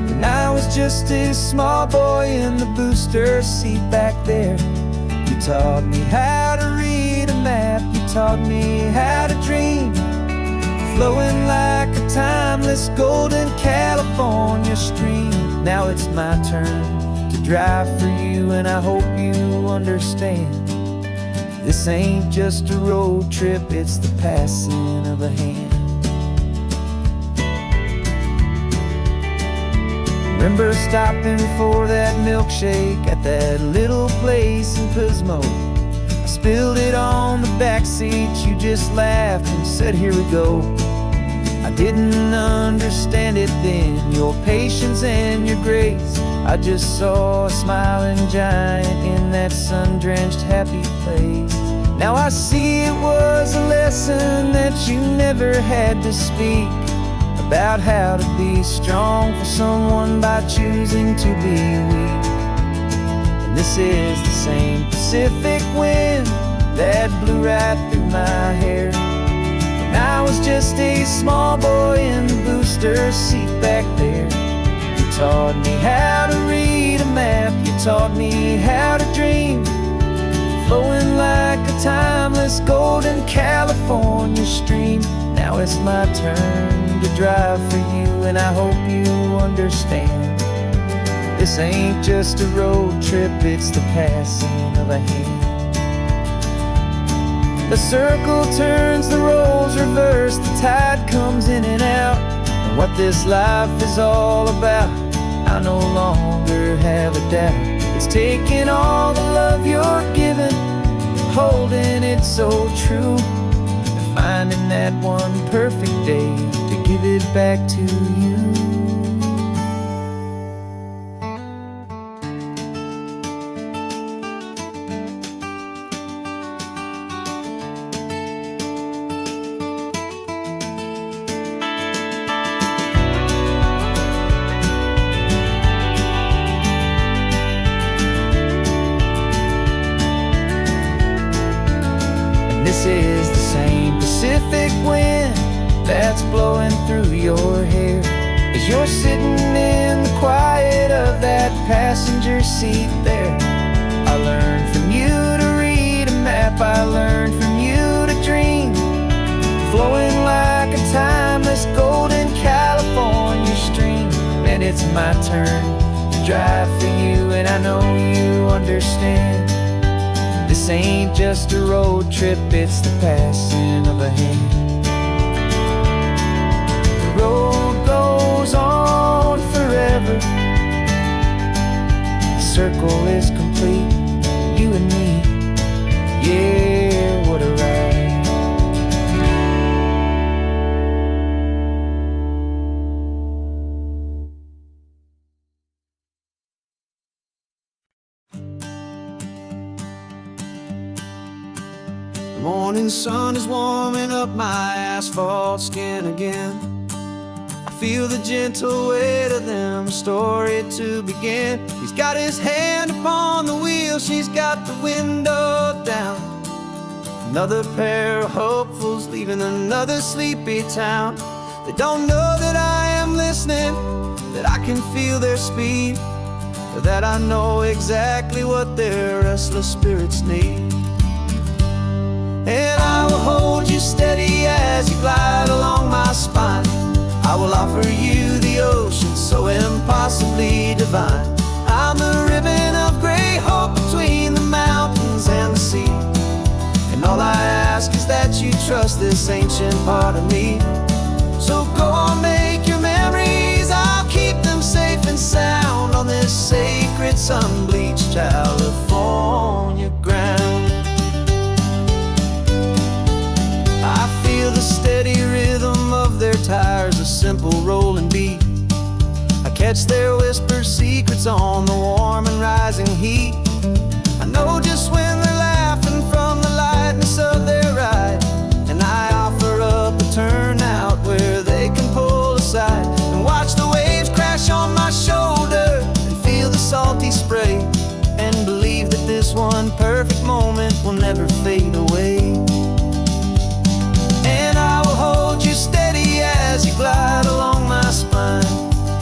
when I was just a small boy in the booster seat back there. You taught me how to read a map, you taught me how to dream, flowing like a timeless golden California stream. Now it's my turn to drive for you, and I hope you understand. This ain't just a road trip, it's the passing of a hand. Remember stopping for that milkshake at that little place in Pismo. I spilled it on the back seat, you just laughed and said, here we go. I didn't understand it then, your patience and your grace. I just saw a smiling giant in that sun-drenched happy place. Now I see it was a lesson that you never had to speak, about how to be strong for someone by choosing to be weak. And this is the same Pacific wind that blew right through my hair when I was just a small boy in the booster seat back there. You taught me how to read a map, you taught me how to dream, flowing like a timeless golden California stream. Now it's my turn to drive for you, and I hope you understand. This ain't just a road trip, it's the passing of a hand. The circle turns, the roles reverse, the tide comes in and out. And what this life is all about, I no longer have a doubt. It's taking all the love you're giving, holding it so true, and finding that one perfect day to give it back to you. This is the same Pacific wind that's blowing through your hair as you're sitting in the quiet of that passenger seat there. I learned from you to read a map, I learned from you to dream, flowing like a timeless golden California stream. And it's my turn to drive for you, and I know you understand. This ain't just a road trip, it's the passing of a hand. The road goes on forever, the circle is complete, you and me, yeah, what a ride. The morning sun is warming up my asphalt skin again. I feel the gentle weight of them, story to begin. He's got his hand upon the wheel, she's got the window down. Another pair of hopefuls leaving another sleepy town. They don't know that I am listening, that I can feel their speed, or that I know exactly what their restless spirits need. And I will hold you steady as you glide along my spine. I will offer you the ocean so impossibly divine. I'm the ribbon of gray hope between the mountains and the sea. And all I ask is that you trust this ancient part of me. So go on, make your memories, I'll keep them safe and sound on this sacred sun-bleached California ground. The steady rhythm of their tires, a simple rolling beat. I catch their whispered secrets on the warm and rising heat. I know just when they're laughing from the lightness of their ride, and I offer up a turnout where they can pull aside and watch the waves crash on my shoulder and feel the salty spray, and believe that this one perfect moment will never fade away. Hold you steady as you glide along my spine.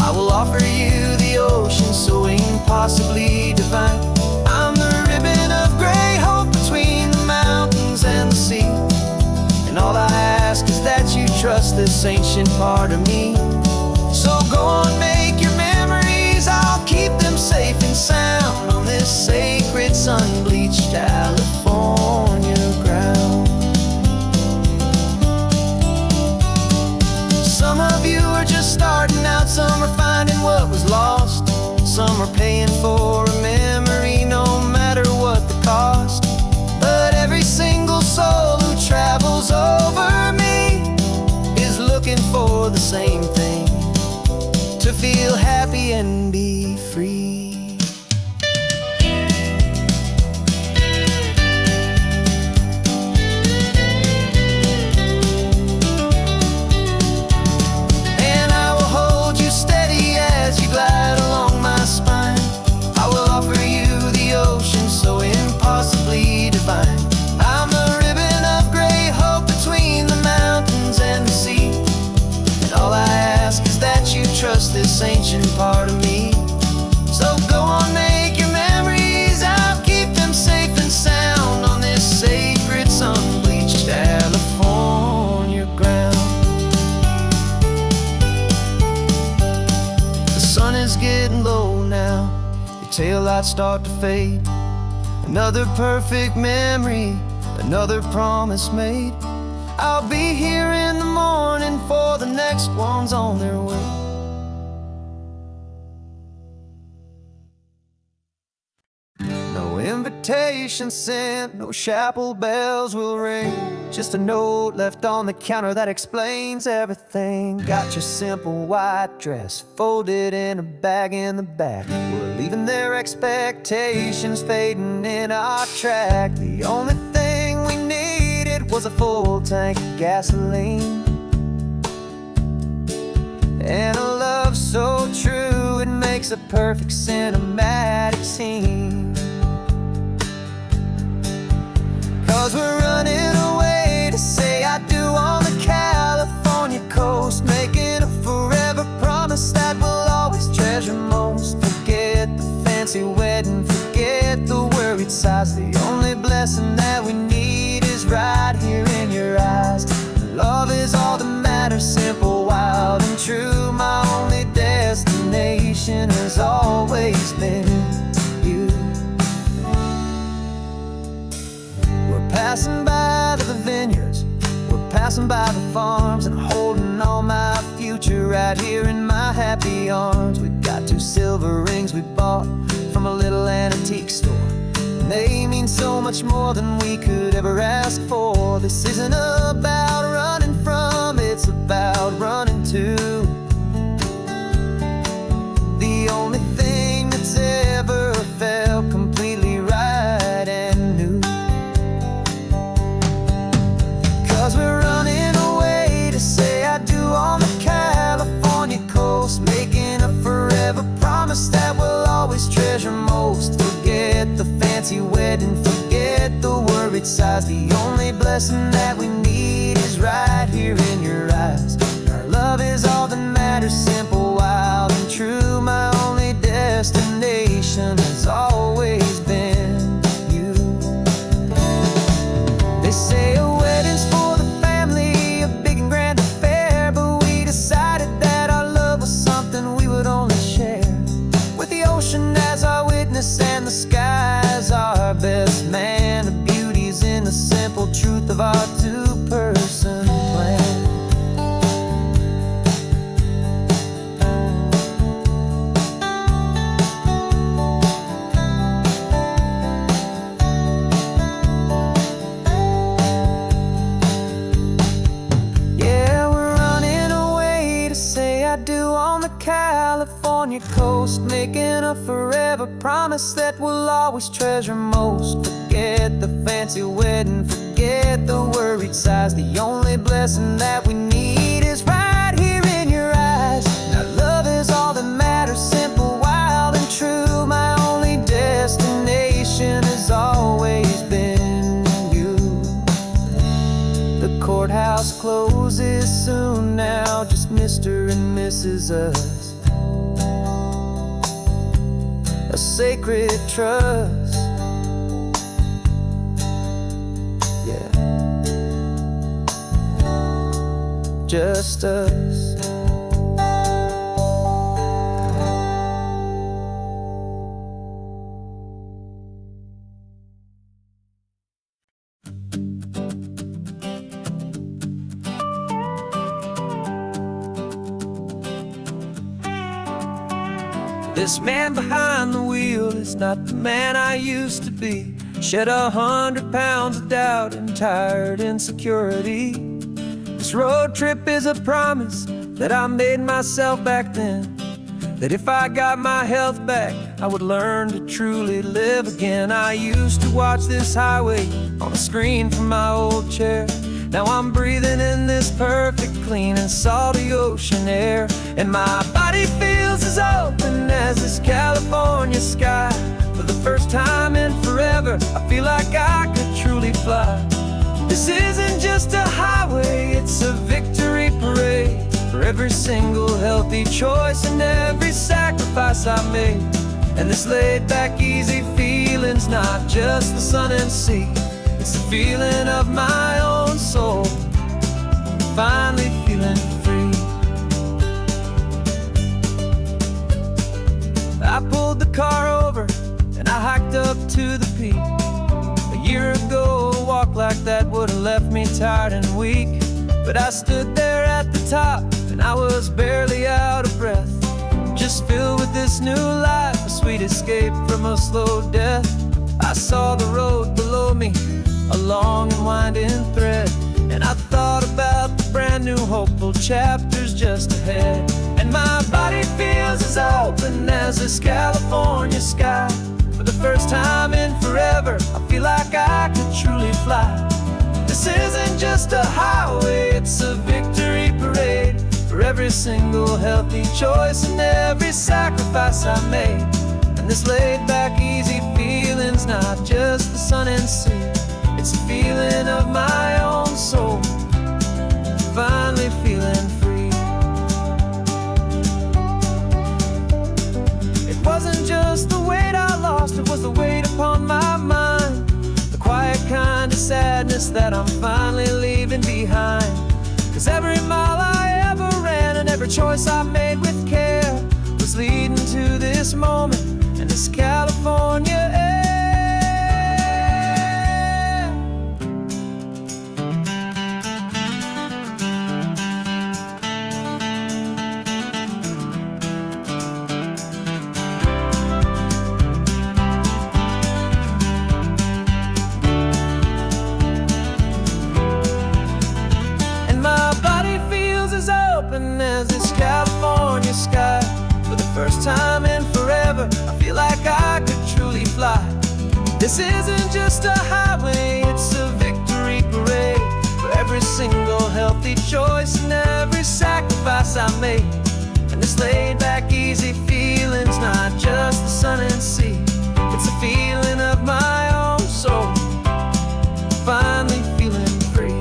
I will offer you the ocean so impossibly divine. I'm the ribbon of gray hope between the mountains and the sea. And all I ask is that you trust this ancient part of me. So go on, make your memories, I'll keep them safe and sound on this sacred sun-bleached California ground. Some of you are just starting out, some are finding what was lost, some are paying for a memory no matter what the cost. But every single soul who travels over me is looking for the same thing, to feel happy and be free. this ancient part of me. So go on, make your memories, I'll keep them safe and sound on this sacred sun-bleached California ground. The sun is getting low now, your taillights start to fade. Another perfect memory, another promise made. I'll be here in the morning for the next ones on their way. No invitation sent, no chapel bells will ring. Just a note left on the counter that explains everything. Got your simple white dress folded in a bag in the back. We're leaving their expectations fading in our track. The only thing we needed was a full tank of gasoline, and a love so true it makes a perfect cinematic scene. 'Cause we're running away to say I do on the California coast, making a forever promise that we'll always treasure most. Forget the fancy wedding, forget the worried sighs. The only blessing that we need is right here in your eyes. Love is all that matters, simple, wild, and true. My only destination has always been you. We're passing by the vineyards, we're passing by the farms, and holding all my future right here in my happy arms. We've got 2 silver rings we bought from a little antique store, and they mean so much more than we could ever ask for. This isn't about running from, it's about running to the only thing that's ever felt completely right and new. 'Cause we're running away to say I do on the California coast, making a forever promise that we'll always treasure most. Forget the fancy wedding, forget the worried sighs. The only blessing that we need is right here in your eyes. Our love is all that matters, simple, wild, and true. My only destination has always been you. They say a wedding's for the family, a big and grand affair, but we decided that our love was something we would only share with the ocean as our witness and the sky as our best man. The beauty's in the simple truth of our 2-person plan. Yeah, we're running away to say I do on the California coast, making a forever promise that we'll always treasure most. Forget the fancy wedding, forget the worried sighs. The only blessing that we need is right here in your eyes. Now love is all that matters, simple, wild, and true. My only destination has always been you. The courthouse closes soon now, just Mr. and Mrs. Us. A sacred trust, yeah, just us. This man behind the wheel is not the man I used to be. Shed 100 pounds of doubt and tired insecurity. This road trip is a promise that I made myself back then, that if I got my health back, I would learn to truly live again. I used to watch this highway on a screen from my old chair. Now I'm breathing in this perfect, clean and salty ocean air, and my body feels as open as this California sky. For the first time in forever, I feel like I could truly fly. This isn't just a highway, it's a victory parade for every single healthy choice and every sacrifice I made. And this laid back easy feeling's not just the sun and sea, it's the feeling of my own soul, finally feeling free. I pulled the car over and I hiked up to the peak. A year ago, a walk like that would've left me tired and weak. But I stood there at the top and I was barely out of breath, just filled with this new life, a sweet escape from a slow death. I saw the road below me, a long and winding thread, and I thought about the brand new hopeful chapters just ahead. And my body feels as open as this California sky. For the first time in forever, I feel like I could truly fly. This isn't just a highway, it's a victory parade for every single healthy choice and every sacrifice I made. And this laid back easy feeling's not just the sun and sea, it's a feeling of my own soul, finally feeling free. It wasn't just the weight I lost, it was the weight upon my mind, the quiet kind of sadness that I'm finally leaving behind. 'Cause every mile I ever ran and every choice I made with care was leading to this moment and this California air. As this California sky, for the first time in forever, I feel like I could truly fly. This isn't just a highway, it's a victory parade for every single healthy choice and every sacrifice I made. And this laid back easy feeling's not just the sun and sea, it's a feeling of my own soul, finally feeling free.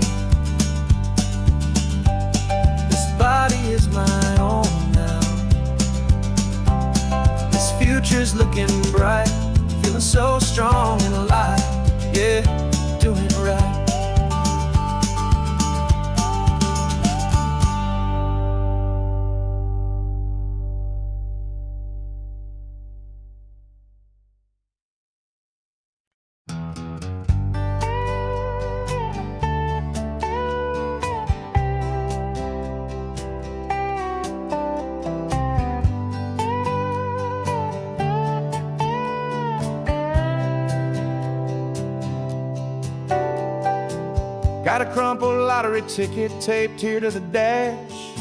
Body is my own now. This future's looking bright, feeling so strong and alive. Yeah, doing it right. Got a crumpled lottery ticket taped here to the dash,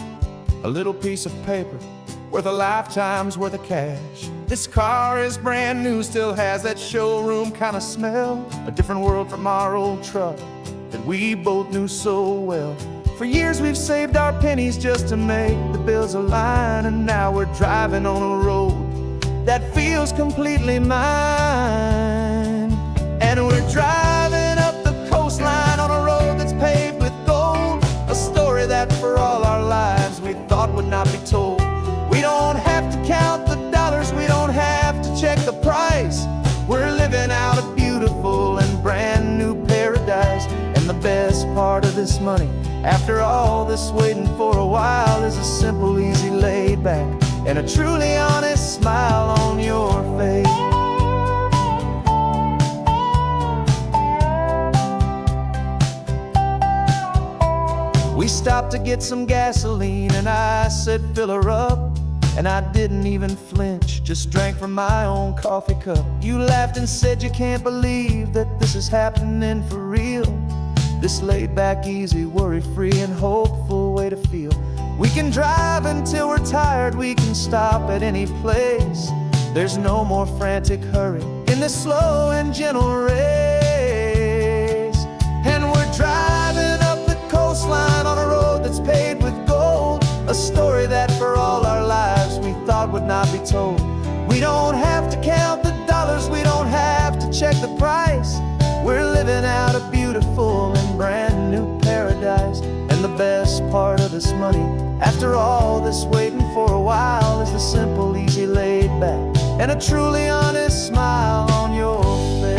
a little piece of paper worth a lifetime's worth of cash. This car is brand new, still has that showroom kind of smell, a different world from our old truck that we both knew so well. For years we've saved our pennies just to make the bills align, and now we're driving on a road that feels completely mine. And we're driving up the coastline on a road that's paved with gold, a story that for all our lives we thought would not be told. We don't have to count the dollars, we don't have to check the price. We're living out a beautiful and brand new paradise. And the best part of this money, after all this waiting for a while, is a simple, easy laid back and a truly honest smile on your face. We stopped to get some gasoline and I said fill her up, and I didn't even flinch, just drank from my own coffee cup. You laughed and said you can't believe that this is happening for real. This laid back, easy, worry-free and hopeful way to feel. We can drive until we're tired, we can stop at any place. There's no more frantic hurry in this slow and gentle race. And we're driving up the coastline on a road that's paved with gold, a story that for all our lives we thought would not be told. We don't have to count the dollars, we don't have to check the price. We're living out a beautiful and brand new paradise. And the best part of this money, After all this waiting for a while is the simple, easy, laid back, and a truly honest smile on your face.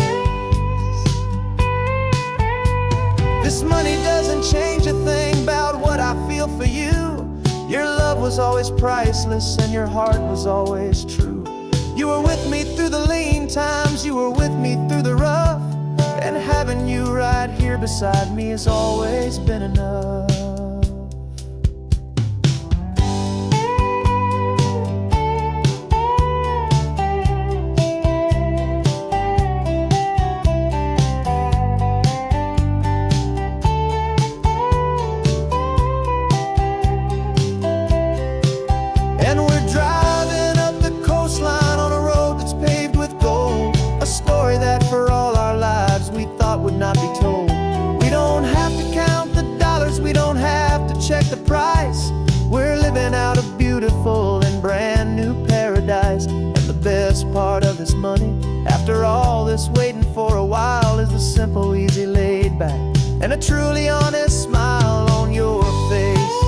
This money doesn't change a thing about what I feel for you. Your love was always priceless and your heart was always true. You were with me through the lean times, you were with me through the rough, and having you right here beside me has always been enough. Not be told. We don't have to count the dollars, we don't have to check the price. We're living out a beautiful and brand new paradise. And the best part of this money, after all this waiting for a while, is the simple, easy, laid back, and a truly honest smile on your face.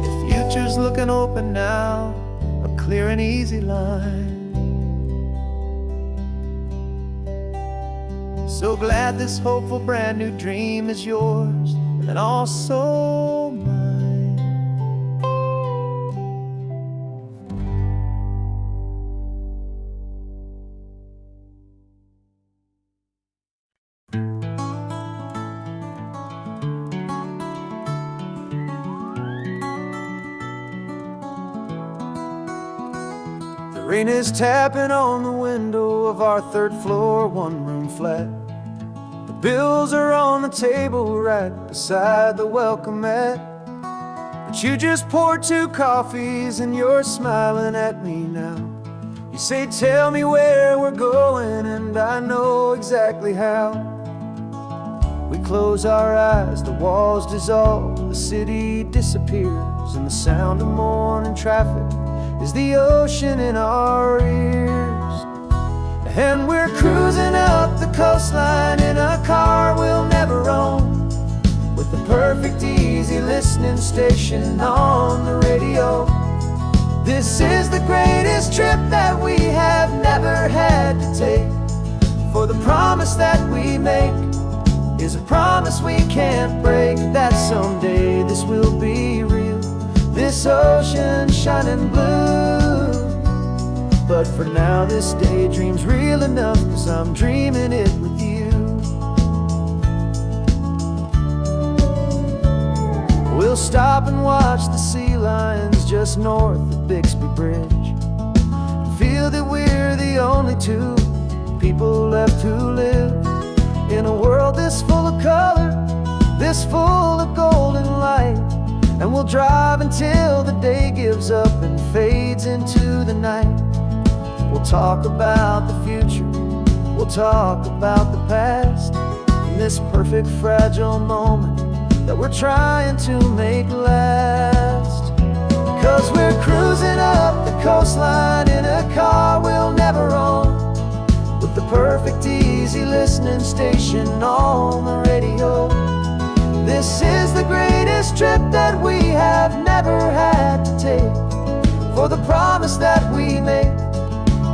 The future's looking open now, clear and easy line. So glad this hopeful brand new dream is yours and also mine. The rain is tapping on the window of our third floor, one-room flat. The bills are on the table right beside the welcome mat. But you just poured 2 coffees and you're smiling at me now. You say, tell me where we're going, and I know exactly how. We close our eyes, the walls dissolve, the city disappears, and the sound of morning traffic is the ocean in our ears. And we're cruising up the coastline in a car we'll never own, with the perfect easy listening station on the radio. This is the greatest trip that we have never had to take, for the promise that we make is a promise we can't break, that someday this will be real, this ocean shining blue. But for now this daydream's real enough, 'cause I'm dreaming it with you. We'll stop and watch the sea lions just north of Bixby Bridge, feel that we're the only 2 people left who live in a world this full of color, this full of golden light. And we'll drive until the day gives up and fades into the night. We'll talk about the future, we'll talk about the past, in this perfect fragile moment that we're trying to make last. 'Cause we're cruising up the coastline in a car we'll never own, with the perfect easy listening station on the radio. This is the greatest trip that we have never had to take, for the promise that we make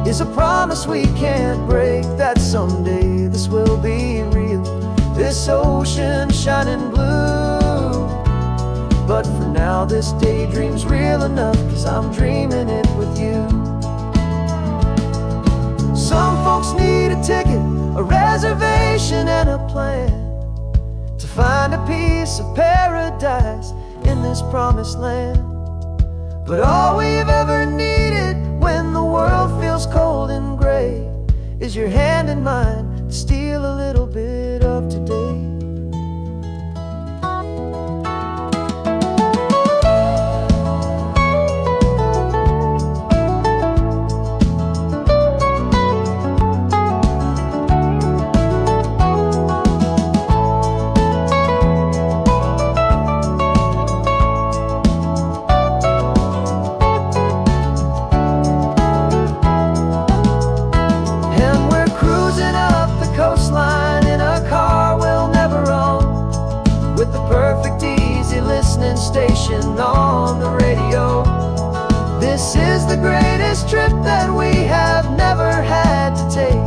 is a promise we can't break, that someday this will be real, this ocean shining blue. But for now this daydream's real enough, 'cause I'm dreaming it with you. Some folks need a ticket, a reservation and a plan to find a piece of paradise in this promised land. But all we've ever needed when the world feels cold and gray is your hand in mine to steal a little bit of today. Coast station on the radio. This is the greatest trip that we have never had to take.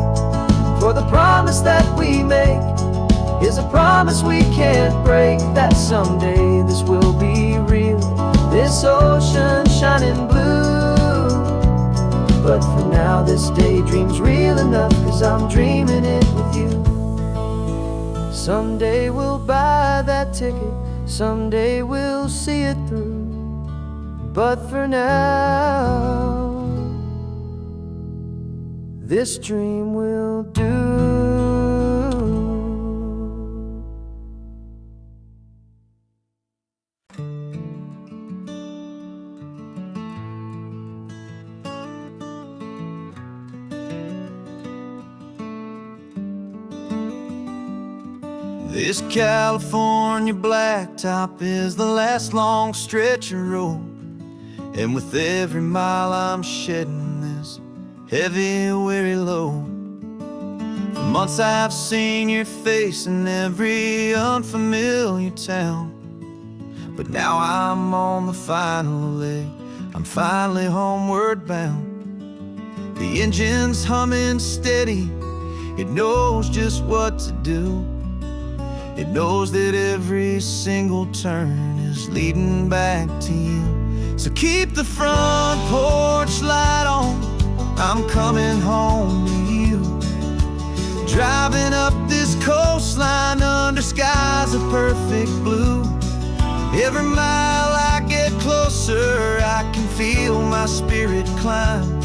For the promise that we make is a promise we can't break, that someday this will be real, this ocean shining blue. But for now this daydream's real enough, 'cause I'm dreaming it with you. Someday we'll buy that ticket, someday we'll see it through. But for now, this dream will do. This California blacktop is the last long stretch of road, and with every mile I'm shedding this heavy, weary load. For months I've seen your face in every unfamiliar town, but now I'm on the final leg, I'm finally homeward bound. The engine's humming steady, it knows just what to do. It knows that every single turn is leading back to you. So keep the front porch light on, I'm coming home to you. Driving up this coastline under skies of perfect blue. Every mile I get closer, I can feel my spirit climb,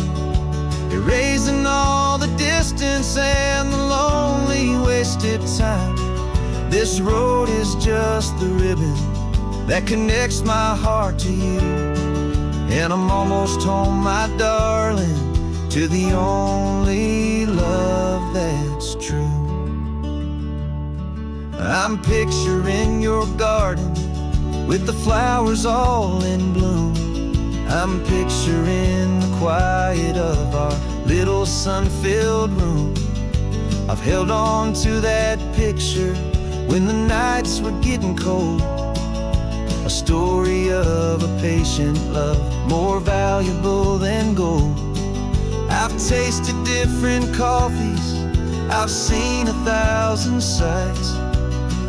erasing all the distance and the lonely wasted time. This road is just the ribbon that connects my heart to you, and I'm almost home, my darling, to the only love that's true. I'm picturing your garden with the flowers all in bloom. I'm picturing the quiet of our little sun-filled room. I've held on to that picture when the nights were getting cold, a story of a patient love more valuable than gold. I've tasted different coffees, I've seen 1,000 sights,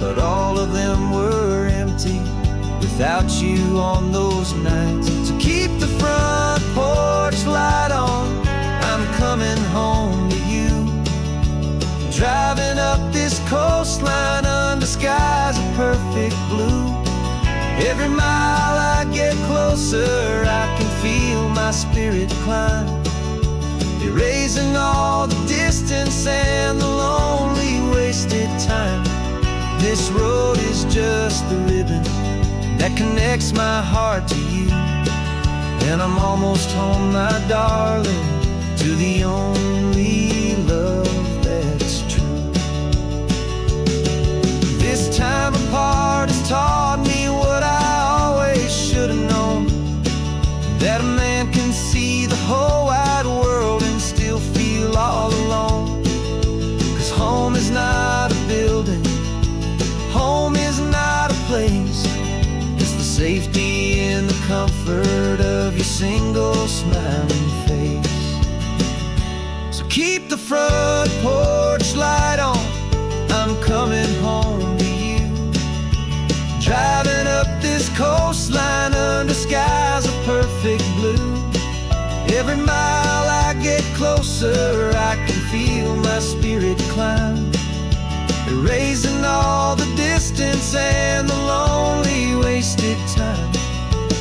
but all of them were empty without you on those nights. So keep the front porch light on, I'm coming home to you. Driving up this coastline under skies of perfect blue. Every mile I get closer, I can feel my spirit climb, erasing all the distance and the lonely wasted time. This road is just the ribbon that connects my heart to you, and I'm almost home, my darling, to the only love that's true. This time apart has taught me what I always should have known, that a man can see the whole wide world and still feel all alone. 'Cause home is not a building, home is not a place, it's the safety and the comfort of your single smiling face. So keep the front porch light on, I'm coming home to you. Driving up this coastline under skies of perfect blue. Every mile I get closer, I can feel my spirit climb, erasing all the distance and the lonely wasted time.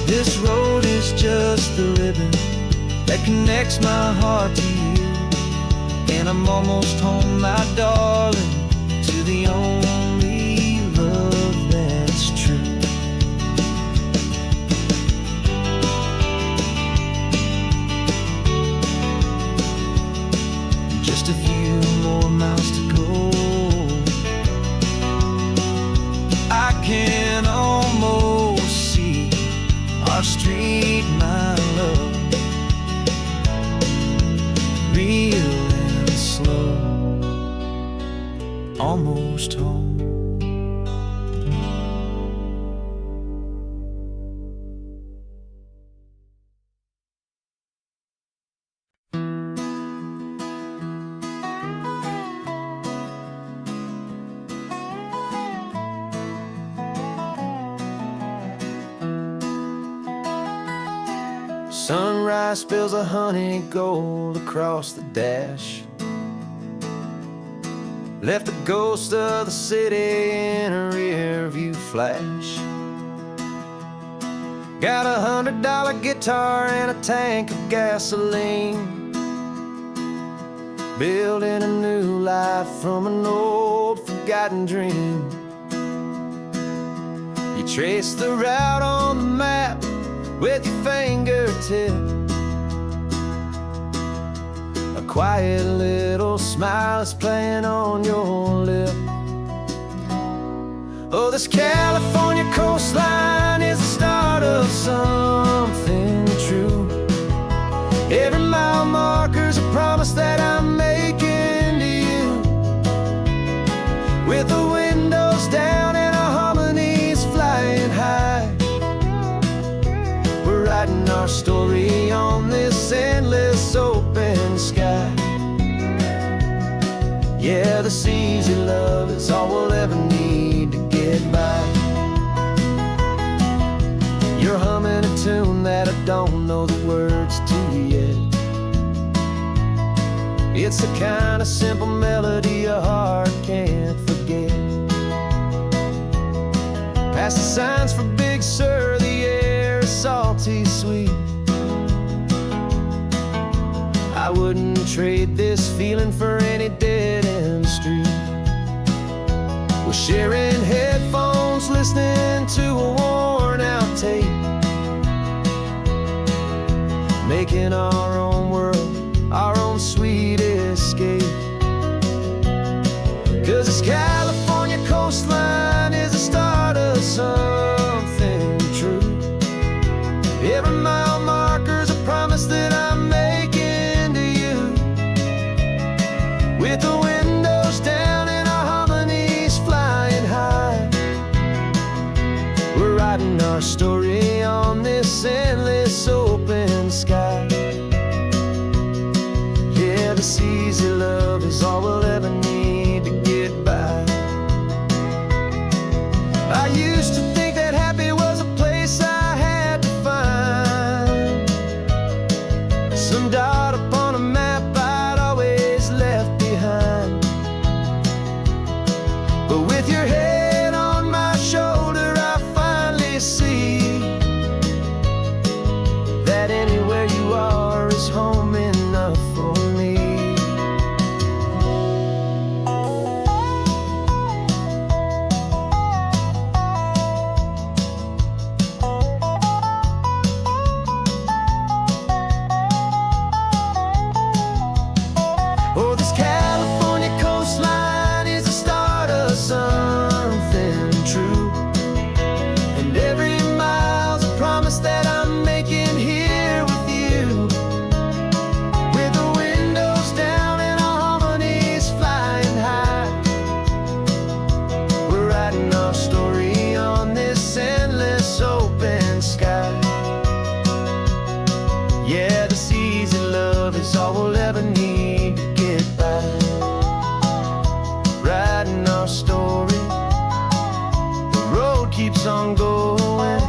This road is just the ribbon that connects my heart to you, and I'm almost home, my darling, to the only love that's true. Just a few more miles to go, I can almost see our street, my love, real and slow, almost home. Sunrise spills a honey gold across the dash. Left the ghost of the city in a rear view flash. Got a $100 guitar and a tank of gasoline, building a new life from an old forgotten dream. You trace the route on the map with your fingertip. A quiet little smile is playing on your lip. Oh, this California coastline is the start of something true. Every mile marker's a promise that I'm making to you. With the windows down and our harmonies flying high, we're writing our story on this endless open sky. Yeah, this easy love is all we'll ever need to get by. You're humming a tune that I don't know the words to yet. It's the kind of simple melody your heart can't forget. Past the signs for Big Sur, the air is salty sweet. I wouldn't trade this feeling for any dead-end street. We're sharing headphones, listening to a worn-out tape, making our own world, our own sweet escape. 'Cause this California coastline is the start of something true. Every mile marker's a promise that I'm making to you. With the windows down and our harmonies flying high, we're writing our story on this endless open sky. Yeah, this easy love is all we'll ever need to get by. I used to think that happy was a place I had to find, some dot upon a map I'd always left behind. But with your head on my shoulder, I finally see that anywhere you are is home enough for me. Oh, this California coastline is the start of something true. And every mile's a promise that I'm making here with you. With the windows down and our harmonies flying high, we're writing our story on this endless open sky. Yeah, this easy love is all we'll ever need to get by. Writing our story, the road keeps on going,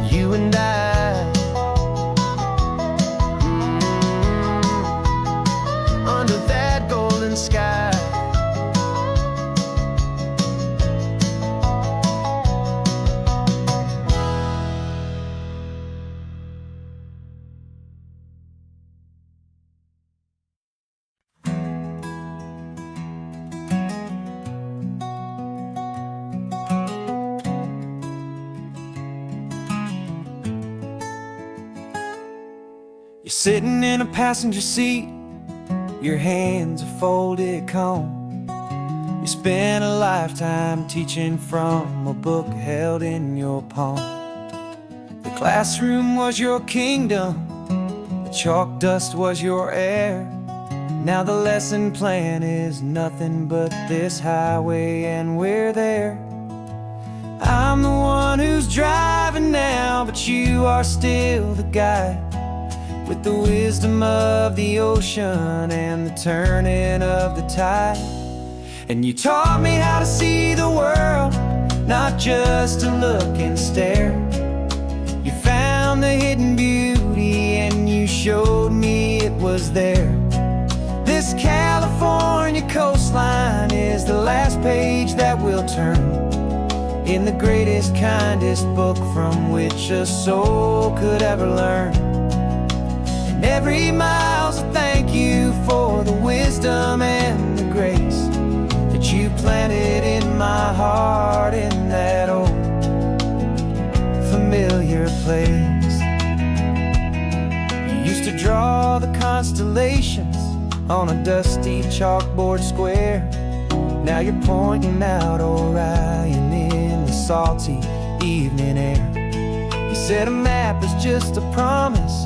you and I. Under that golden sky. You're sitting in a passenger seat, your hands are folded calm. You spent a lifetime teaching from a book held in your palm. The classroom was your kingdom, the chalk dust was your air. Now the lesson plan is nothing but this highway and we're there. I'm the one who's driving now, but you are still the guide, with the wisdom of the ocean and the turning of the tide. And you taught me how to see the world, not just to look and stare. You found the hidden beauty showed me it was there. This California coastline is the last page that we'll turn in the greatest, kindest book from which a soul could ever learn. And every mile's a thank you for the wisdom and the grace that you planted in my heart in that old familiar place. You used to draw the constellations on a dusty chalkboard square. Now you're pointing out Orion in the salty evening air. You said a map is just a promise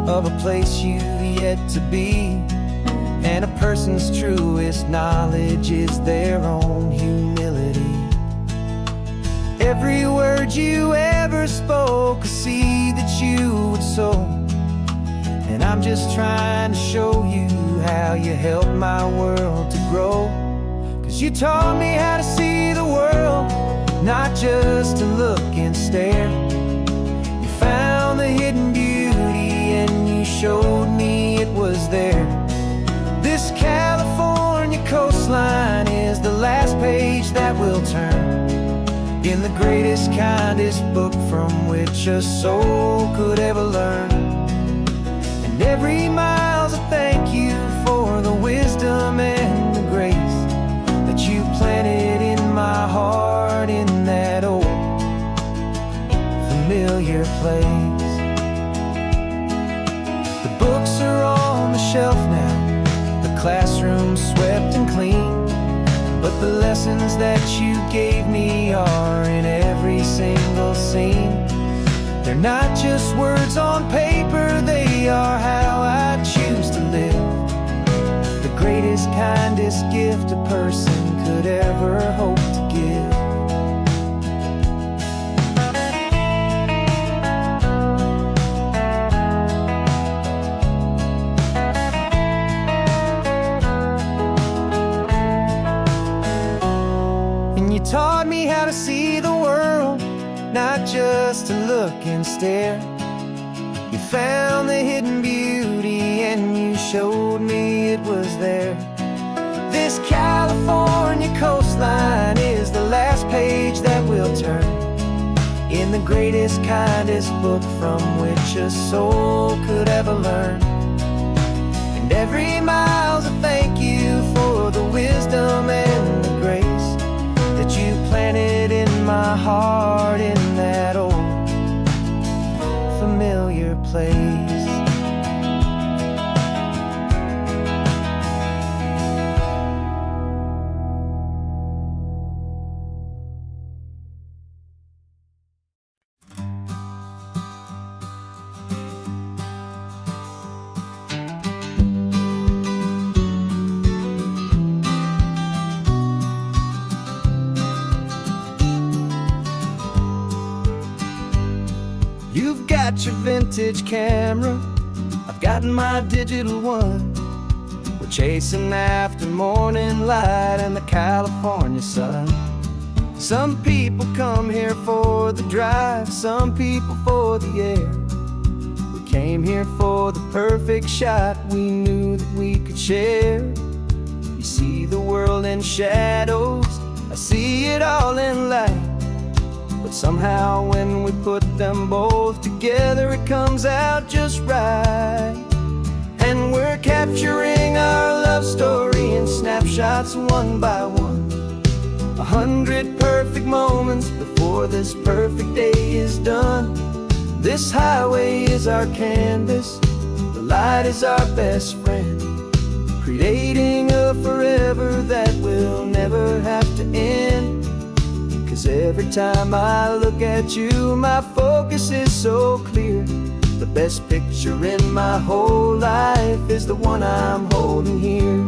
of a place you've yet to be, and a person's truest knowledge is their own humility. Every word you ever spoke, a seed that you would sow, and I'm just trying to show you how you helped my world to grow. 'Cause you taught me how to see the world, not just to look and stare. You found the hidden beauty and you showed me it was there. This California coastline is the last page that we'll turn in the greatest, kindest book from which a soul could ever learn. And every mile's a thank you for the wisdom and the grace that you planted in my heart in that old familiar place. The books are on the shelf now, the classroom swept and clean, but the lessons that you gave me are in every single scene. They're not just words on paper, they are how I choose to live. The greatest, kindest gift a person could ever hope to give. And you taught me how to see the world, not just to look and stare. You found the hidden beauty and you showed me it was there. This California coastline is the last page that we'll turn in the greatest, kindest book from which a soul could ever learn. And every mile's a thank you for the wisdom and the grace that you planted in my heart in that old familiar place. You've got your vintage camera, I've got my digital one. We're chasing after morning light and the California sun. Some people come here for the drive, some people for the air. We came here for the perfect shot we knew that we could share. You see the world in shadows, I see it all in light. But somehow when we put them both together, it comes out just right. And we're capturing our love story in snapshots one by one. 100 perfect moments before this perfect day is done. This highway is our canvas, the light is our best friend, creating a forever that will never have to end. 'Cause every time I look at you, my focus is so clear. The best picture in my whole life is the one I'm holding here.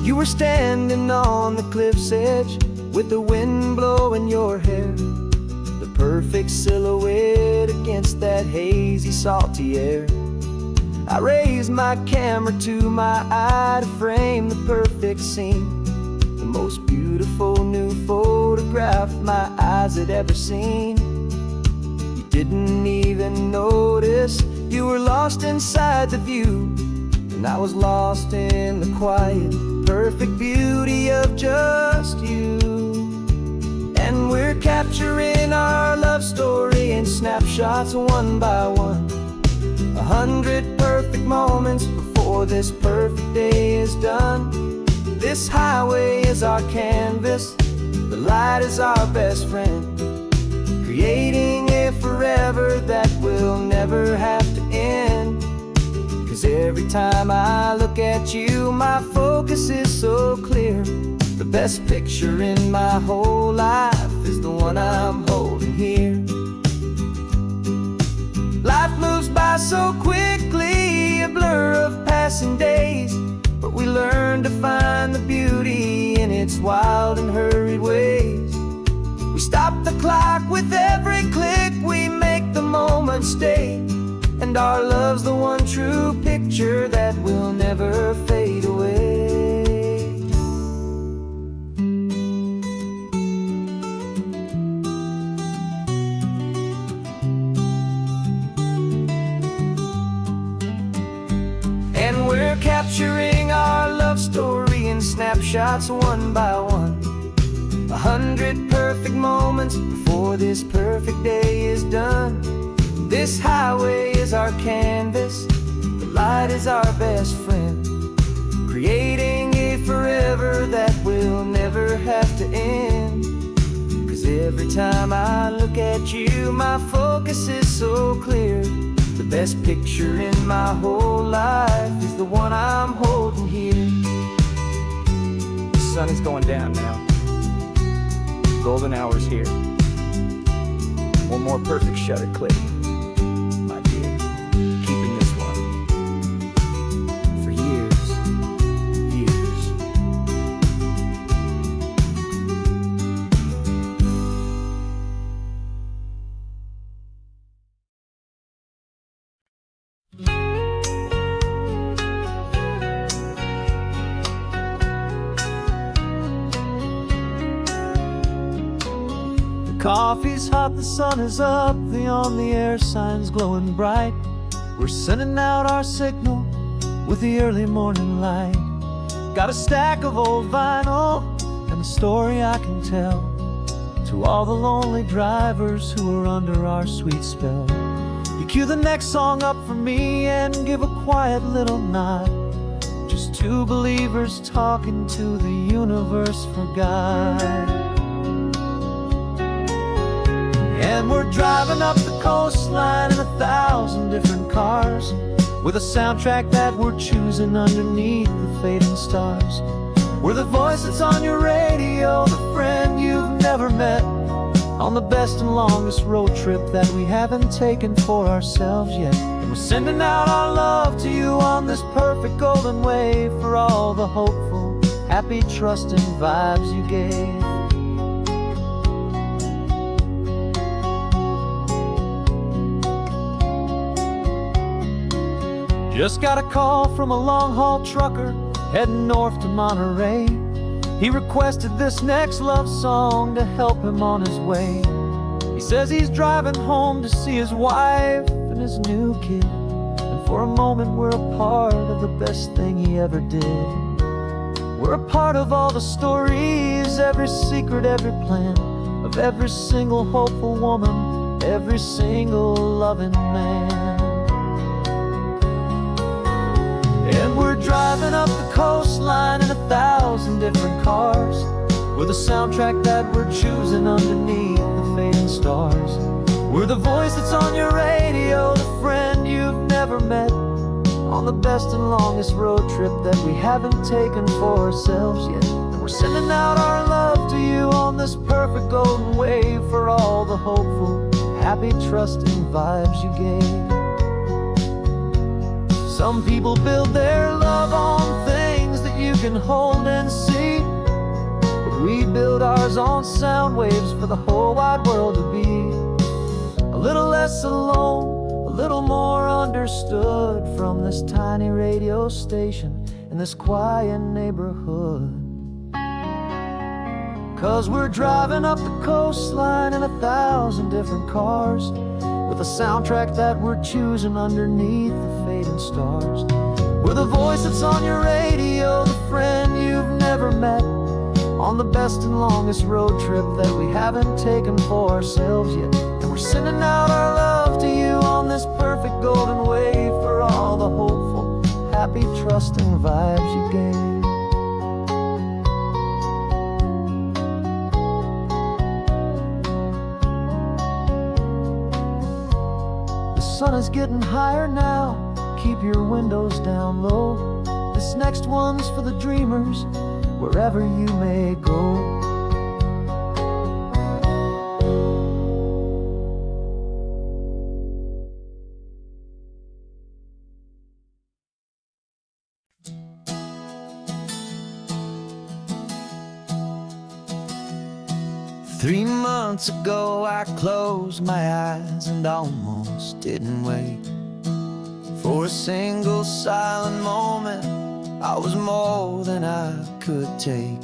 You were standing on the cliff's edge with the wind blowing your hair, the perfect silhouette against that hazy, salty air. I raised my camera to my eye to frame the perfect scene. the most beautiful new photograph my eyes had ever seen. You didn't even notice you were lost inside the view, and I was lost in the quiet, perfect beauty of just you. And we're capturing our love story in snapshots one by one, 100 perfect moments before this perfect day is done. This highway is our canvas, the light is our best friend, creating a forever that will never have to end. 'Cause every time I look at you, my focus is so clear. The best picture in my whole life is the one I'm holding here. Life moves by so quickly, a blur of passing days, but we learn to find the beauty in its wild and hurried ways. We stop the clock with every click, we make the moment stay, and our love's the one true picture that will never fade away. And we're capturing our love story in snapshots one by one, 100 perfect moments before this perfect day is done. This highway is our canvas, the light is our best friend, creating a forever that will never have to end. 'Cause every time I look at you, my focus is so clear. The best picture in my whole life is the one I'm holding here. The sun is going down now. Golden hour's here. One more perfect shutter click, my dear. Keeping this one for years, years. Coffee's hot, the sun is up, the on-the-air sign's glowing bright. We're sending out our signal with the early morning light. Got a stack of old vinyl and a story I can tell to all the lonely drivers who are under our sweet spell. You cue the next song up for me and give a quiet little nod. Just two believers talking to the universe for God. And we're driving up the coastline in 1,000 different cars, with a soundtrack that we're choosing underneath the fading stars. We're the voice that's on your radio, the friend you've never met, on the best and longest road trip that we haven't taken for ourselves yet. And we're sending out our love to you on this perfect golden wave, for all the hopeful, happy, trusting vibes you gave. Just got a call from a long-haul trucker heading north to Monterey. He requested this next love song to help him on his way. He says he's driving home to see his wife and his new kid, and for a moment we're a part of the best thing he ever did. We're a part of all the stories, every secret, every plan, of every single hopeful woman, every single loving man. And we're driving up the coastline in 1,000 different cars, with a soundtrack that we're choosing underneath the fading stars. We're the voice that's on your radio, the friend you've never met, on the best and longest road trip that we haven't taken for ourselves yet. And we're sending out our love to you on this perfect golden wave, for all the hopeful, happy, trusting vibes you gave. Some people build their love on things that you can hold and see, but we build ours on sound waves for the whole wide world to be a little less alone, a little more understood, from this tiny radio station in this quiet neighborhood. 'Cause we're driving up the coastline in 1,000 different cars, with a soundtrack that we're choosing underneath the fading stars. We're the voice that's on your radio, the friend you've never met, on the best and longest road trip that we haven't taken for ourselves yet. And we're sending out our love to you on this perfect golden wave, for all the hopeful, happy, trusting vibes you gave. The sun is getting higher now, keep your windows down low. This next one's for the dreamers, wherever you may go. 3 months ago I closed my eyes and almost didn't wait for a single silent moment. I was more than I could take.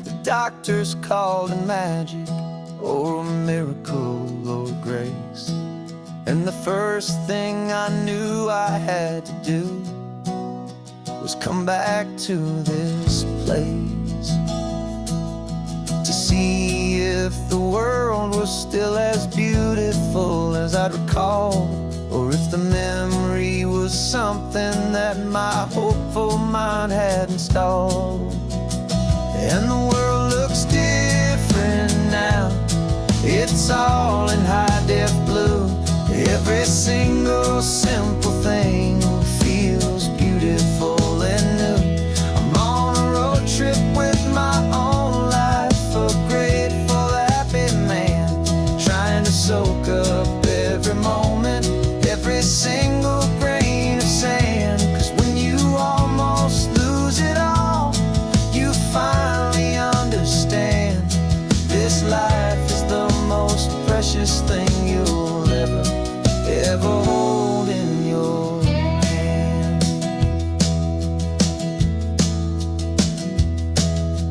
The doctors called it magic, or a miracle, or grace. And the first thing I knew I had to do was come back to this place, to see if the world was still as beautiful as I'd recall, or if the memory was something that my hopeful mind had installed. And the world looks different now, it's all in high-def blue. Every single simple thing feels beautiful and new. I'm on a road trip with my own life, a grateful, happy man, trying to soak up every moment, every single grain of sand. 'Cause when you almost lose it all, you finally understand this life is the most precious thing you'll ever hold in your hand.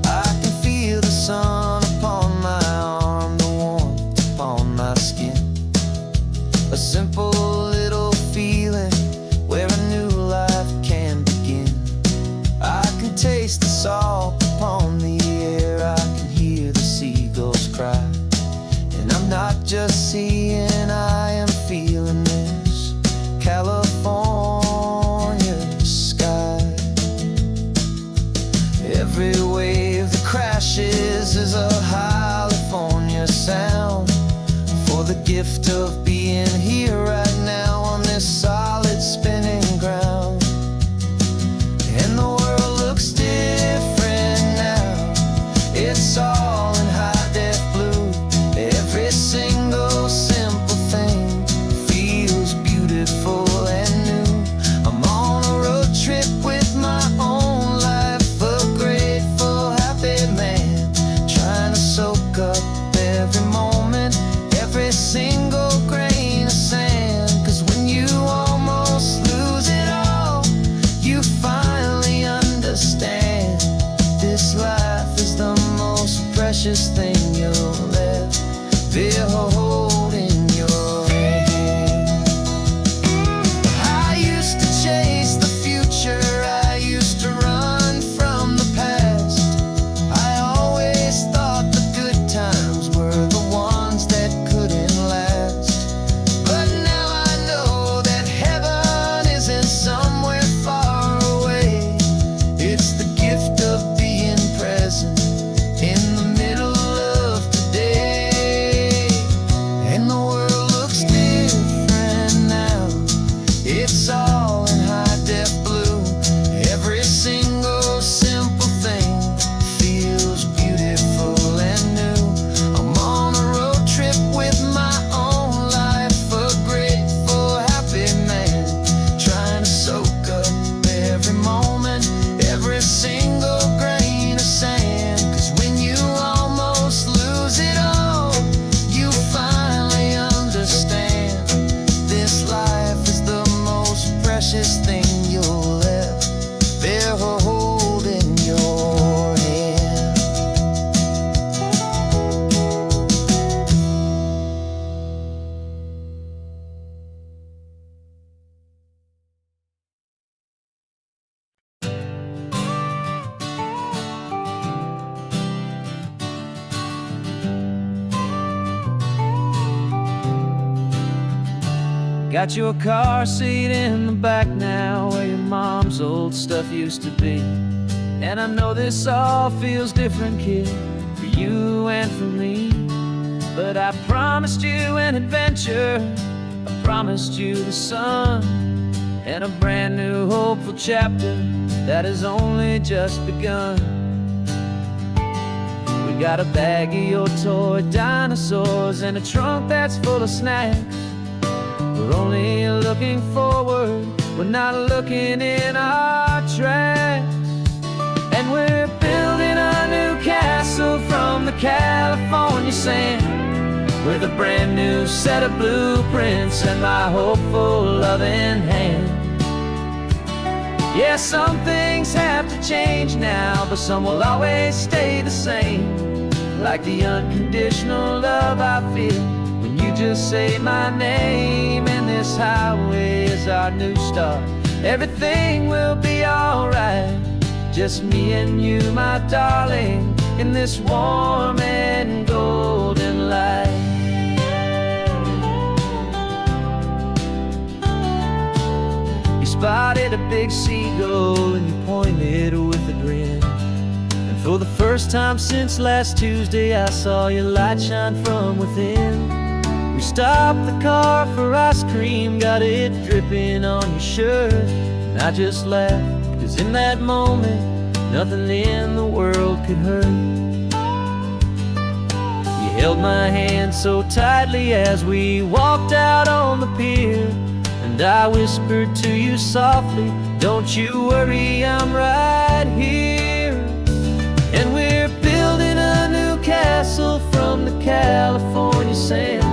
I can feel the sun upon my arm, the warmth upon my skin, a simple little feeling where a new life can begin. I can taste the salt upon the air, I can hear the seagulls cry, and I'm not just seeing, I am feeling this California sky. Every wave that crashes is a California sound, for the gift of being here right Got your car seat in the back now, where your mom's old stuff used to be. And I know this all feels different, kid, for you and for me. But I promised you an adventure, I promised you the sun, and a brand new hopeful chapter that has only just begun. We got a bag of your toy dinosaurs and a trunk that's full of snacks. We're only looking forward, we're not looking in our tracks. And we're building a new castle from the California sand, with a brand new set of blueprints and my hopeful loving hand. Yeah, some things have to change now, but some will always stay the same. Like the unconditional love I feel when you just say my name. And this highway is our new start. Everything will be alright, just me and you, my darling, in this warm and golden light. You spotted a big seagull and you pointed with a grin. And for the first time since last Tuesday, I saw your light shine from within. We stopped the car for ice cream, got it dripping on your shirt. And I just laughed, 'cause in that moment, nothing in the world could hurt. You held my hand so tightly as we walked out on the pier, and I whispered to you softly, don't you worry, I'm right here. And we're building a new castle from the California sand,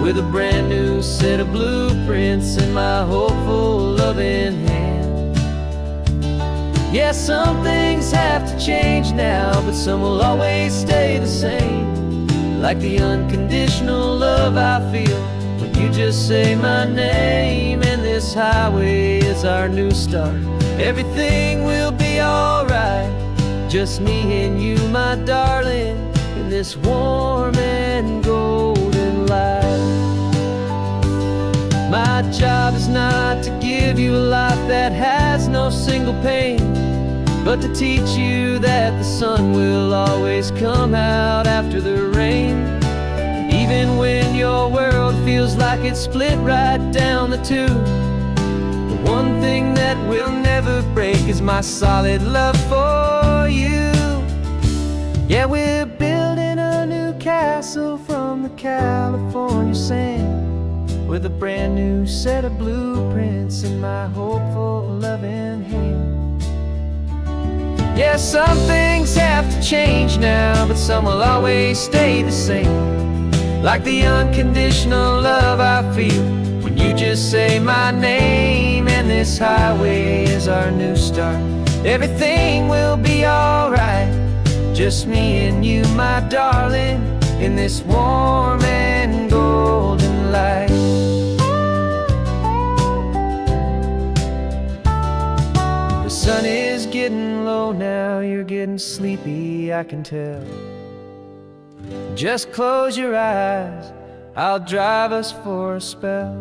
with a brand new set of blueprints in my hopeful loving hand. Yeah, some things have to change now, but some will always stay the same. Like the unconditional love I feel when you just say my name. And this highway is our new start. Everything will be alright, just me and you, my darling, in this warm and golden light. My job is not to give you a life that has no single pain, but to teach you that the sun will always come out after the rain. And even when your world feels like it's split right down the two, the one thing that will never break is my solid love for you. Yeah, we're building a new castle from the California sand, with a brand new set of blueprints in my hopeful loving hand. Yeah, some things have to change now, but some will always stay the same. Like the unconditional love I feel when you just say my name. And this highway is our new start. Everything will be alright, just me and you, my darling, in this warm and golden light. The sun is getting low now, you're getting sleepy, I can tell. Just close your eyes, I'll drive us for a spell.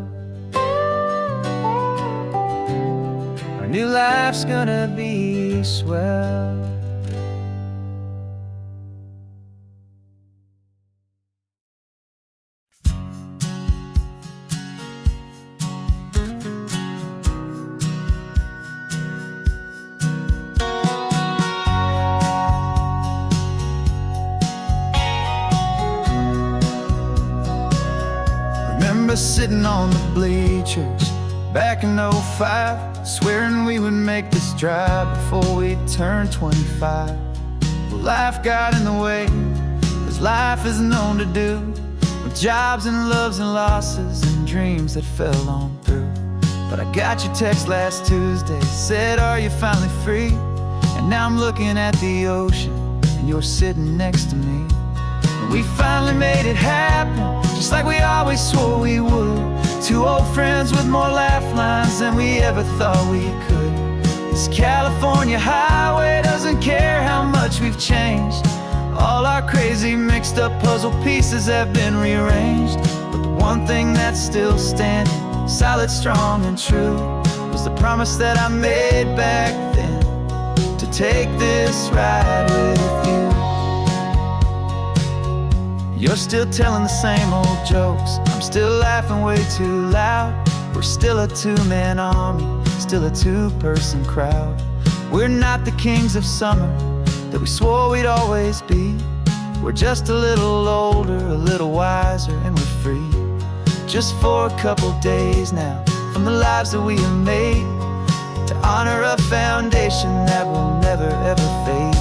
Our new life's gonna be swell. Remember sitting on the bleachers back in '05, swearing we would make this drive before we turned 25. Well, life got in the way, as life is known to do, with jobs and loves and losses and dreams that fell on through. But I got your text last Tuesday, said, are you finally free? And now I'm looking at the ocean, and you're sitting next to me. We finally made it happen, just like we always swore we would. Two old friends with more laugh lines than we ever thought we could. This California highway doesn't care how much we've changed. All our crazy mixed up puzzle pieces have been rearranged, but the one thing that's still standing solid, strong, and true, was the promise that I made back then, to take this ride with you. You're still telling the same old jokes, I'm still laughing way too loud. We're still a two-man army, still a two-person crowd. We're not the kings of summer that we swore we'd always be. We're just a little older, a little wiser, and we're free. Just for a couple days now, from the lives that we have made, to honor a foundation that will never ever fade.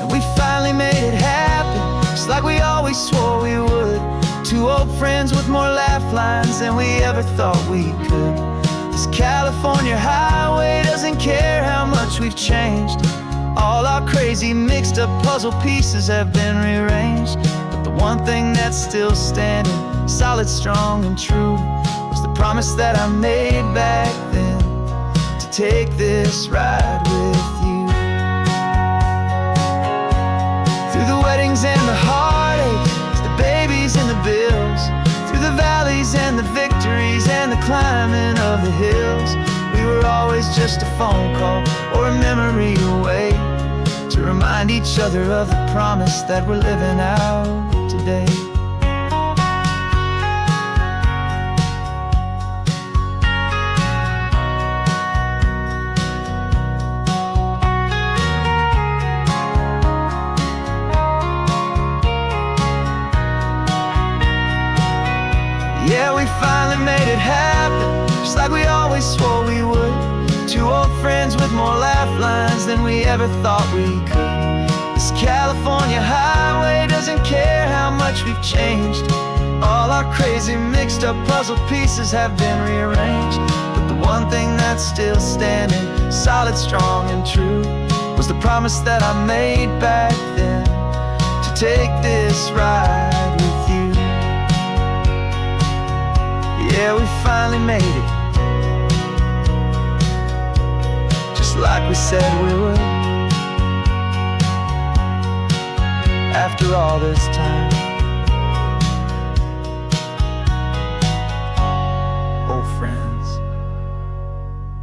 And we finally made it happen, just like we always swore we would. Two old friends with more laugh lines than we ever thought we could. This California highway doesn't care how much we've changed. All our crazy mixed up puzzle pieces have been rearranged, but the one thing that's still standing, solid, strong, and true, was the promise that I made back then, to take this ride with you. Through the weddings and the heartaches, the babies and the bills, through the valleys and the victories and the climbing of the hills, we were always just a phone call or a memory away, to remind each other of the promise that we're living out today. Yeah, we finally made it happen, just like we always swore we would. Two old friends with more laugh lines than we ever thought we could. This California highway doesn't care how much we've changed. All our crazy mixed up puzzle pieces have been rearranged, but the one thing that's still standing, solid, strong, and true, was the promise that I made back then, to take this ride with you. Yeah, we finally made it, just like we said we would. After all this time, old friends,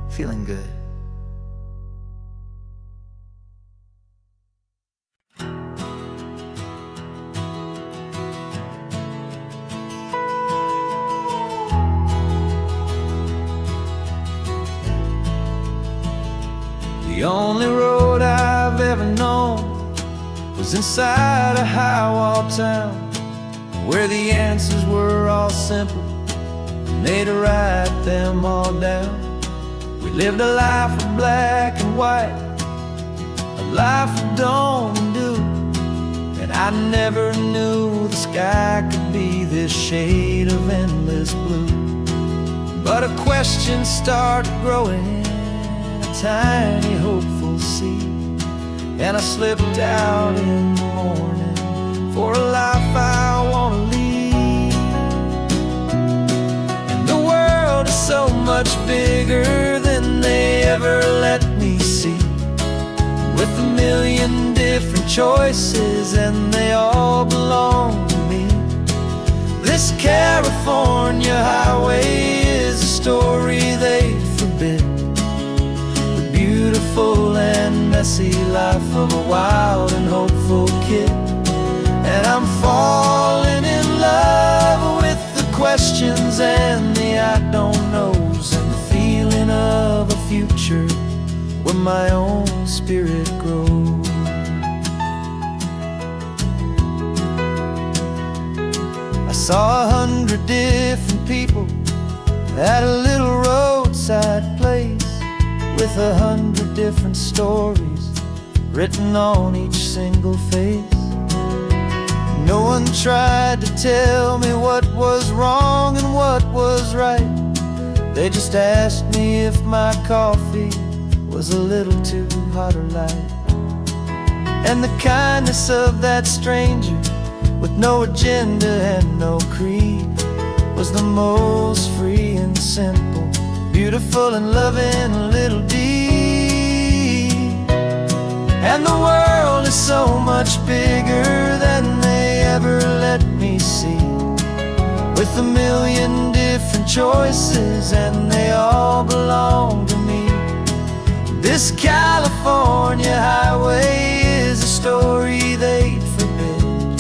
feeling good. The only road I've ever known was inside a high-wall town, where the answers were all simple, and they'd write them all down. We lived a life of black and white, a life of dawn and dew, and I never knew the sky could be this shade of endless blue. But a question started growing, tiny hopeful seed, and I slipped out in the morning for a life I want to lead. And the world is so much bigger than they ever let me see, with a million different choices and they all belong to me. This California highway is a story they forbid, beautiful and messy life of a wild and hopeful kid. And I'm falling in love with the questions and the I don't knows, and the feeling of a future where my own spirit grows. I saw 100 different people at a little roadside place, with 100 different stories written on each single face. No one tried to tell me what was wrong and what was right. They just asked me if my coffee was a little too hot or light. And the kindness of that stranger, with no agenda and no creed, was the most free and simple, beautiful and loving little deed. And the world is so much bigger than they ever let me see, with a million different different choices, and they all belong to me. This California highway is a story they'd forbid,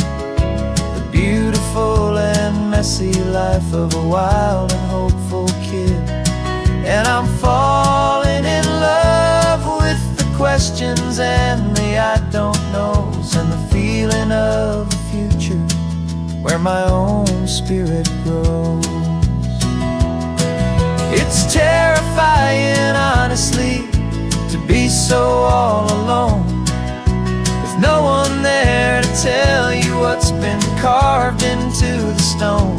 the beautiful and messy life of a wild and hopeful kid. And I'm falling in love with the questions and the I don't knows, and the feeling of a future where my own spirit grows. It's terrifying, honestly, to be so all alone, with no one there to tell you what's been carved into the stone.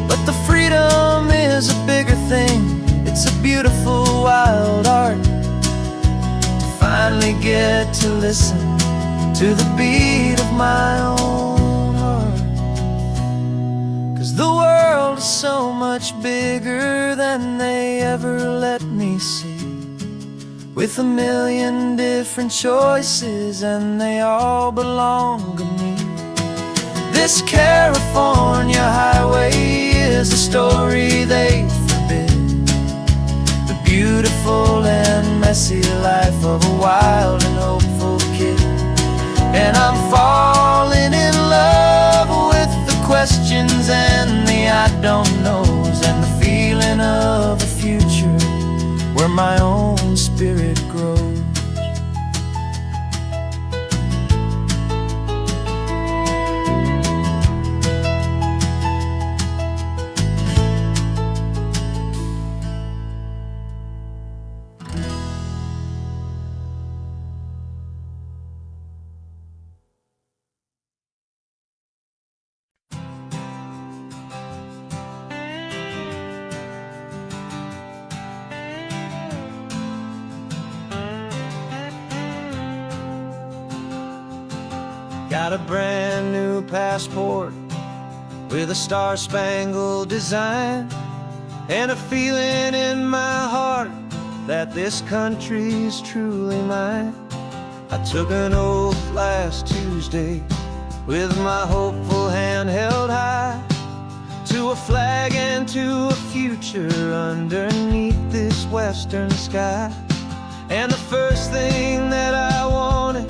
But the freedom is a bigger thing. It's a beautiful wild art to finally get to listen to the beat of my own heart. 'Cause the world is so much bigger than they ever let me see, with a million different choices, and they all belong to me. This California highway is a story they forbid, the beautiful and messy life of a wild and hopeful kid. And I'm falling in love with the questions and the I don't knows, and the feeling of a future where my own spirit grows. Got a brand new passport with a star-spangled design, and a feeling in my heart that this country's truly mine. I took an oath last Tuesday with my hopeful hand held high, to a flag and to a future underneath this western sky. And the first thing that I wanted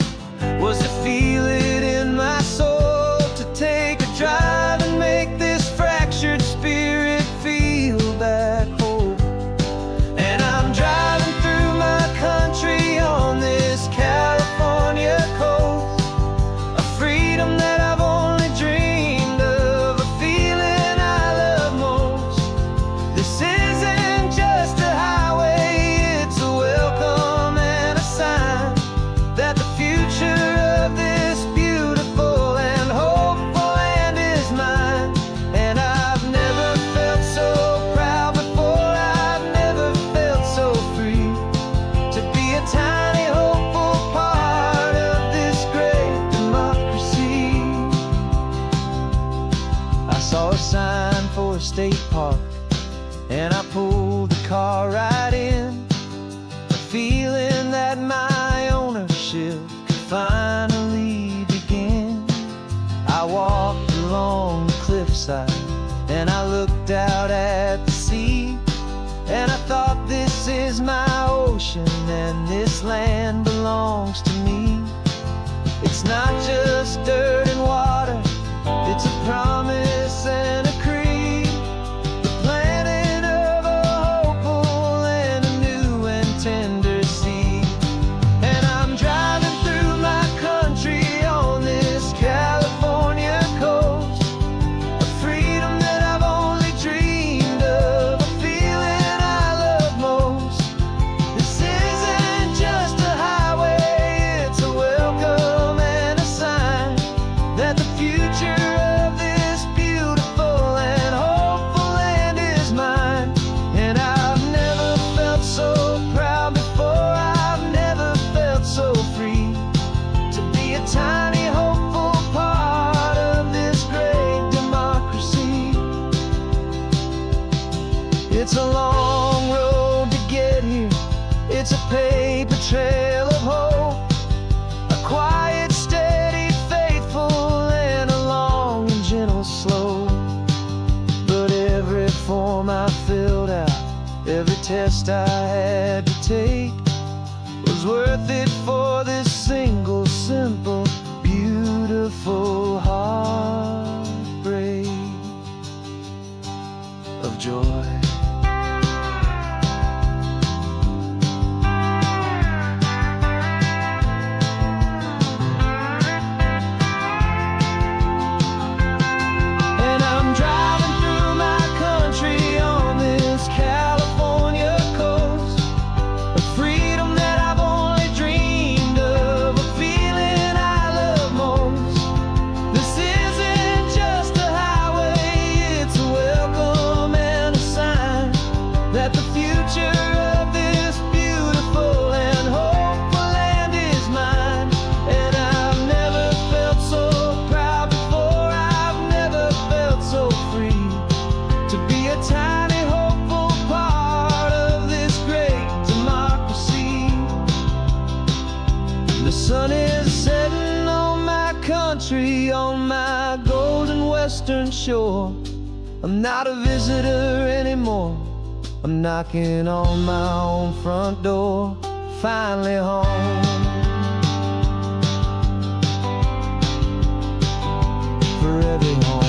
was to feel it in my soul, to take a drive and make this fractured spirit feel back home. And I'm driving through my country on this California coast, a freedom that I've only dreamed of, a feeling I love most. This isn't just a highway, it's a welcome and a sign that the future of this beautiful and hopeful land is mine. And I've never felt so proud before, I've never felt so free, to be a tiny hopeful part of this great democracy. I saw a sign for a state park, and I pulled the car right in, a feeling that my ownership could finally begin. I walked along the cliffside and I looked out at the sea, and I thought, this is my ocean and this land belongs to me. It's not just dirt and water, it's a promise and a creed, the planting of a hopeful and a new and tender seed. And I'm driving through my country on this California coast, a freedom that I've only dreamed of, a feeling I love most. This isn't just a highway, it's a welcome and a sign that the future of this beautiful and hopeful land is mine. And I've never felt so proud before, I've never felt so free, to be a tiny hopeful part of this great democracy. It's a long road to get here, it's a paper trail of hope, a quiet, steady, faithful, and a long and gentle slope. But every form Every test I had to take was worth it for this single, simple, beautiful heartbreak of joy. And I'm driving through my country on this California coast, a freedom that I've only dreamed of, a feeling I love most. This isn't just a highway, it's a welcome and a sign that the future of this beautiful and hopeful land is mine. And I've never felt so proud before, I've never felt so free to be a tiny hopeful part of this great democracy. The sun is setting on my country, on my golden western shore. I'm not a visitor anymore, I'm knocking on my own front door, finally home. Forever home.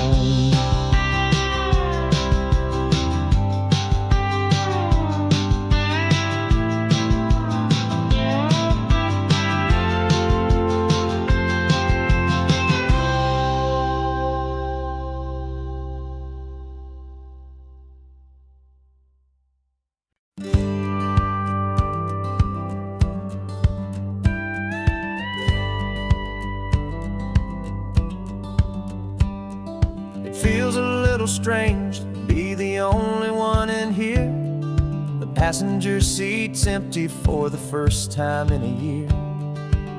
It feels a little strange to be the only one in here. The passenger seat's empty for the first time in a year.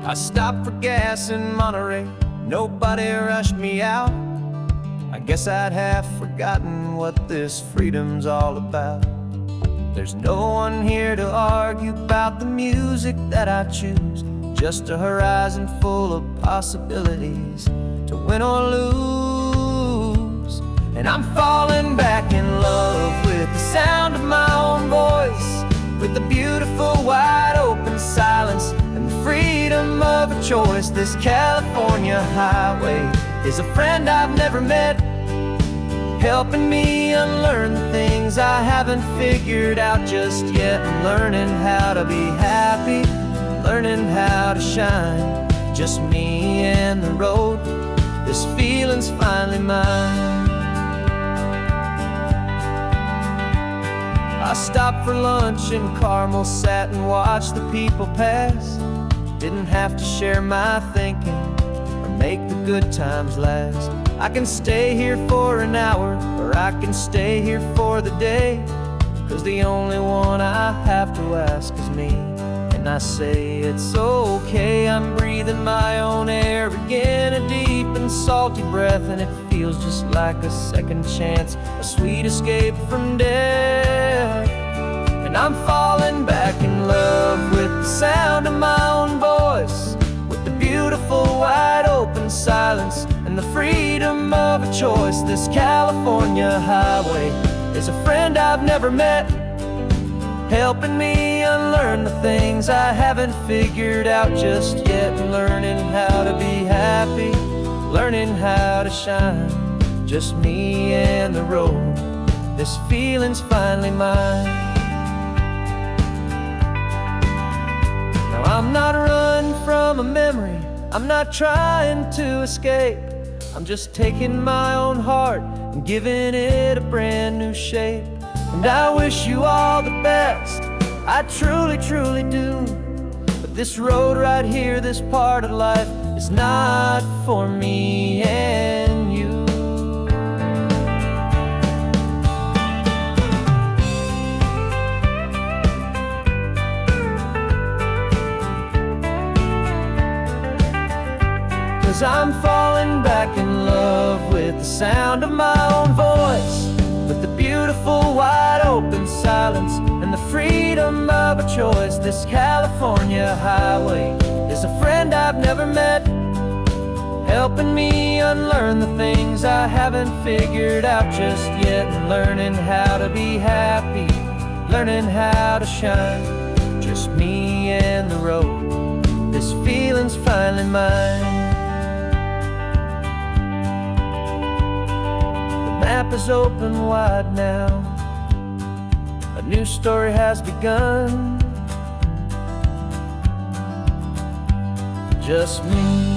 I stopped for gas in Monterey, nobody rushed me out. I guess I'd have forgotten what this freedom's all about. There's no one here to argue about the music that I choose, just a horizon full of possibilities to win or lose. And I'm falling back in love with the sound of my own voice, with the beautiful wide open silence and the freedom of a choice. This California highway is a friend I've never met, helping me unlearn the things I haven't figured out just yet. I'm learning how to be happy, learning how to shine, just me and the road. This feeling's finally mine. I stopped for lunch in Carmel, sat and watched the people pass. Didn't have to share my thinking or make the good times last. I can stay here for an hour, or I can stay here for the day, 'cause the only one I have to ask is me. And I say it's okay, I'm breathing my own air again, a deep and salty breath, and it feels just like a second chance, a sweet escape from death. And I'm falling back in love with the sound of my own voice, with the beautiful wide open silence and the freedom of a choice. This California highway is a friend I've never met, helping me unlearn the things I haven't figured out just yet. Learning how to be happy, learning how to shine, just me and the road. This feeling's finally mine. Now I'm not running from a memory, I'm not trying to escape. I'm just taking my own heart and giving it a brand new shape. And I wish you all the best, I truly, truly do. But this road right here, this part of life, is not for me and you. 'Cause I'm falling back in love with the sound of my own voice, with the beautiful wide open silence and the freedom of a choice. This California highway is a friend I've never met, helping me unlearn the things I haven't figured out just yet. And learning how to be happy, learning how to shine, just me and the road. This feeling's finally mine. The map is open wide now, a new story has begun. Just me.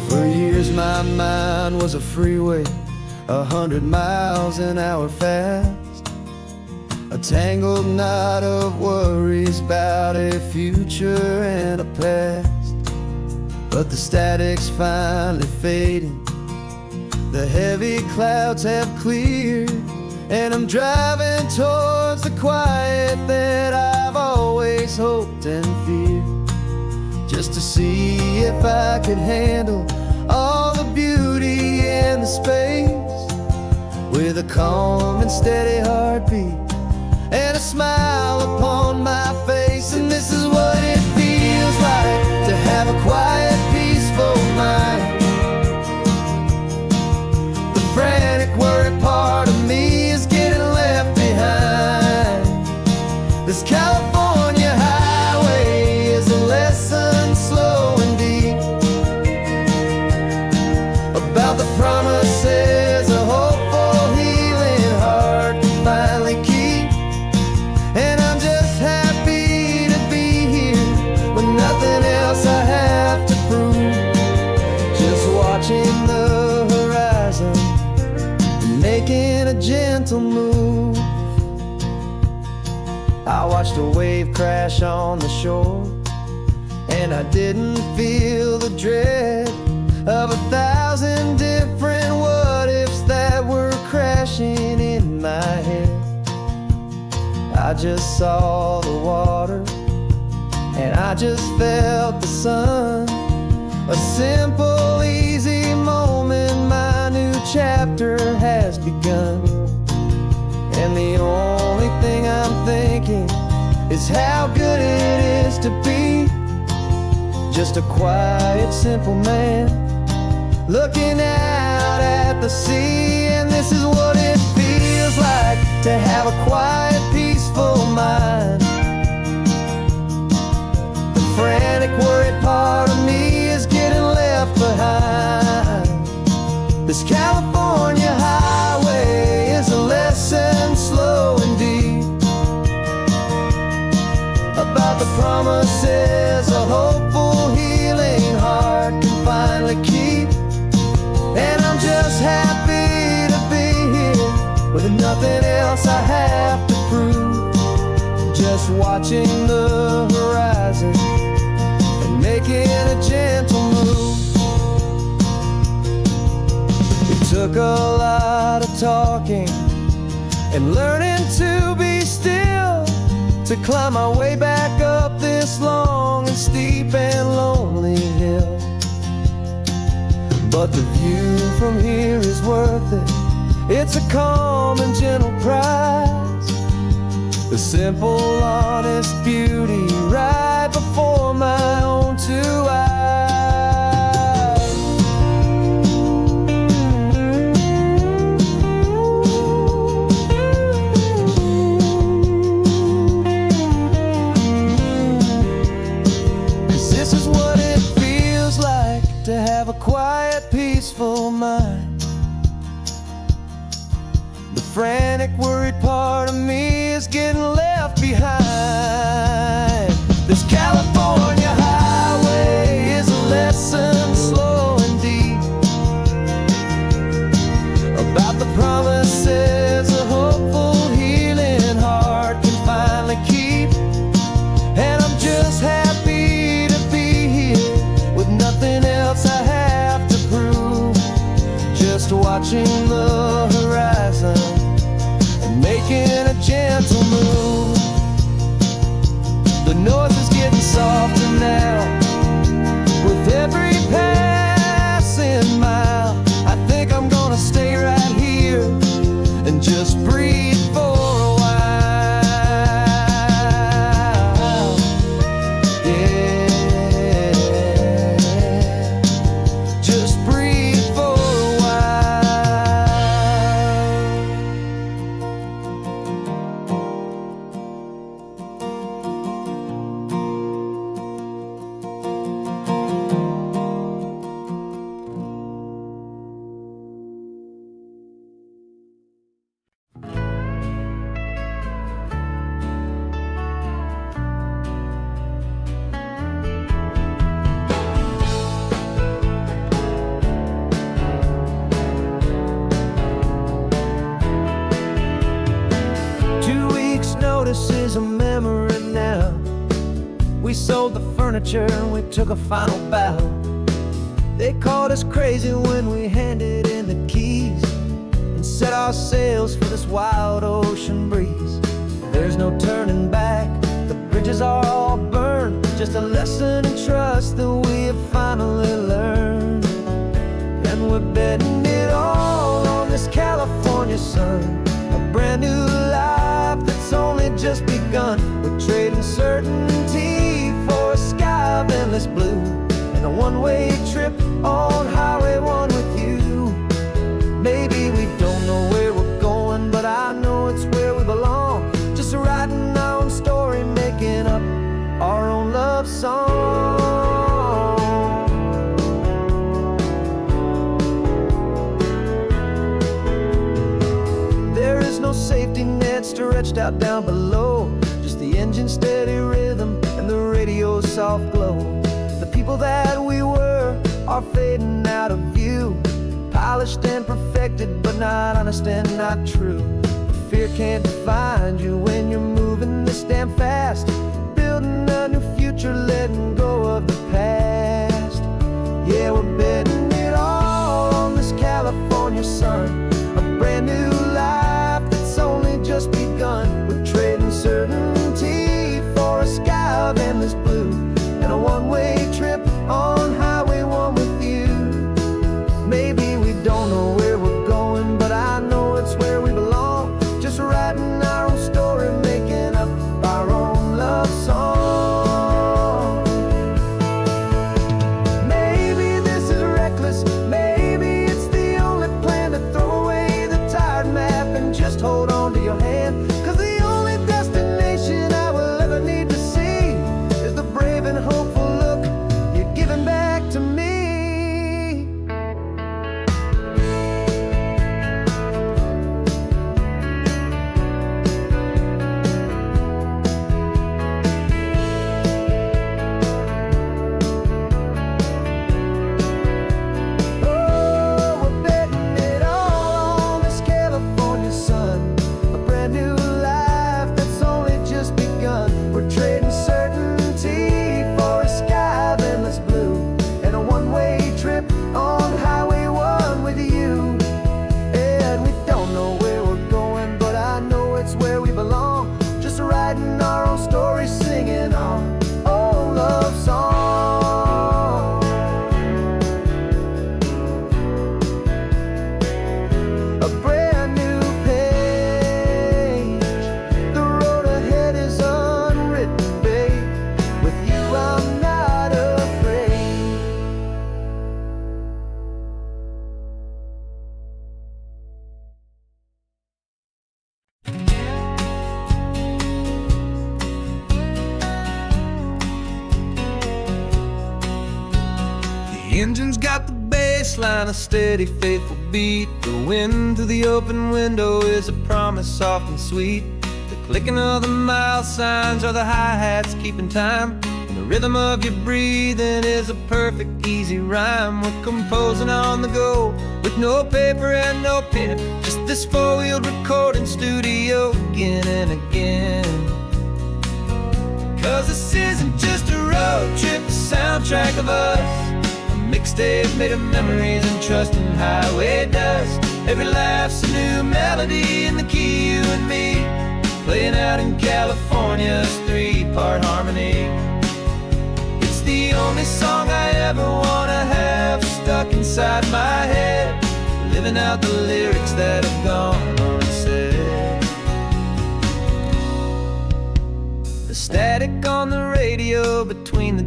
For years my mind was a freeway, 100 miles an hour fast, a tangled knot of worries about a future and a past. But the static's finally fading, the heavy clouds have cleared, and I'm driving towards the quiet that I've always hoped and feared, just to see if I could handle all the beauty and the space, with a calm and steady heartbeat and a smile upon my face. And this is what it feels like to have a quiet, peaceful mind. The frantic, worried part of me is getting left behind. This California highway is a lesson slow and deep about the promises a hopeful, healing heart can finally keep. And I'm just happy to be here with nothing else I have to prove, just watching the horizon and making a gentle move. I watched a wave crash on the shore, and I didn't feel the dread of 1,000 different what-ifs that were crashing in my head. I just saw the water, and I just felt the sun. A simple, easy moment, my new chapter has begun. And the only thing I'm thinking is how good it is to be just a quiet, simple man looking out at the sea. And this is what it feels like to have a quiet, peaceful mind. The frantic, worried part of me is getting left behind. This California highway is a lesson slow and deep about the promises a hopeful, healing heart can finally keep. And I'm just happy to be here with nothing else I have to prove, just watching the horizon and making a gentle move. It took a lot of talking and learning to be still to climb my way back up this long and steep and lonely hill. But the view from here is worth it. It's a calm and gentle prize, the simple, honest beauty right before my own two eyes. To have a quiet, peaceful mind. The frantic, worried part of me is getting left behind. This California highway is a lesson slow and deep about the promises a hopeful, healing heart can finally keep. And I'm just happy to be here with nothing else I have to prove, just watching the horizon and making a gentle move. The noise is getting softer now with every passing mile. I think I'm gonna stay right here just breathe for a while. Yeah, just breathe for a notice is a memory now. We sold the furniture and we took a final bow. They called us crazy when we handed in the keys and set our sails for this wild ocean breeze. There's no turning back, the bridges are all burned. Just a lesson in trust that we have finally learned. And we're betting it all on this California sun, a brand new life that's only just begun. We're trading certainty for a sky of endless blue and a one-way trip on Highway 1 with you. Maybe we don't know where we're going, but I know it's where we belong. Just writing our own story, making up our own love song. There is no safety net stretched out down below, just the engine's steady rhythm and the radio's soft glow. The people that we were are fading out of view, polished and perfected, but not honest and not true. Fear can't define you when you're moving this damn fast, building a new future, letting go of the past. Yeah, we're betting it all on this California sun, a brand new life that's only just begun. We're trading certainty for a sky of endless blue and a one-way trip on Highway 1 with you. Maybe we don't know where we're going, but I know it's where we belong. Just writing our own story, making up our own love song. Maybe this is reckless, maybe it's the only plan to throw away the tired map and just hold on to your hand. 'Cause the only destination I will ever need to see is the brave and hopeful look you're giving back to me. Oh, we're betting it all on this California sun, a brand new life that's only just begun. We're trading certainty for a sky of endless blue and a one-way trip on Highway 1 with you. And we don't know where we're going, but I know it's where we belong. Just writing our own story, singing our own love song. A brand new page, the road ahead is unwritten, babe. With you I'm not afraid. The engine's got the bass line, a steady, faithful beat. The wind through the open window is a promise soft and sweet. The clicking of the mile signs are the hi-hats keeping time, and the rhythm of your breathing is a perfect, easy rhyme. We're composing on the go with no paper and no pen, just this four-wheeled recording studio again and again. 'Cause this isn't just a road trip, the soundtrack of us, a mixtape made of memories and trust in highway dust. Every laugh's a new melody in the key, you and me, playing out in California's three-part harmony. It's the only song I ever wanna have stuck inside my head, living out the lyrics that have gone unsaid.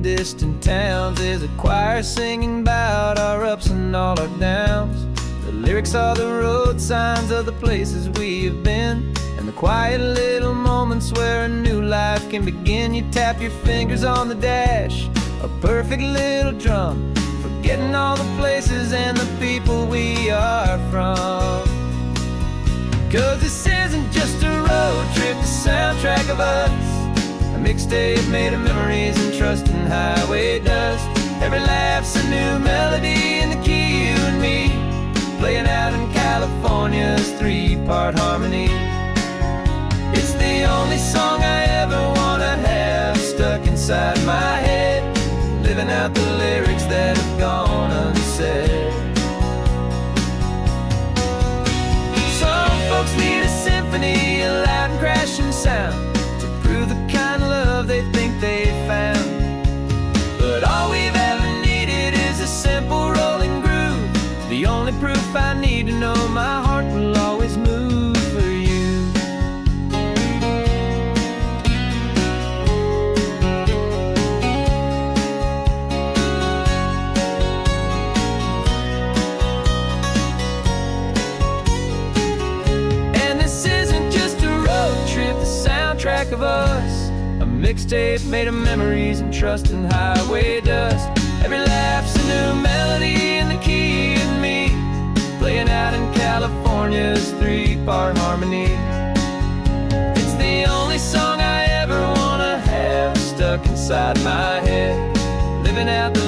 distant towns. There's a choir singing about our ups and all our downs. The lyrics are the road signs of the places we have been, and the quiet little moments where a new life can begin. You tap your fingers on the dash, a perfect little drum, forgetting all the places and the people we are from. 'Cause this isn't just a road trip, the soundtrack of us, a mixtape made of memories and trust in highway dust. Every laugh's a new melody in the key, you and me, playing out in California's 3-part harmony. It's the only song I ever wanna have stuck inside my head, living out the lyrics that have gone unsaid. Some folks need a symphony, a loud and crashing sound, to prove the kind of love they think they found. But all we've ever needed is a simple rolling groove, the only proof I need to know my heart will always move for you. And this isn't just a road trip, the soundtrack of us, a mixtape made of memories and trust in highway dust. Every laugh's a new melody in the key and me, playing out in California's 3-part harmony. It's the only song I ever wanna have stuck inside my head, living out the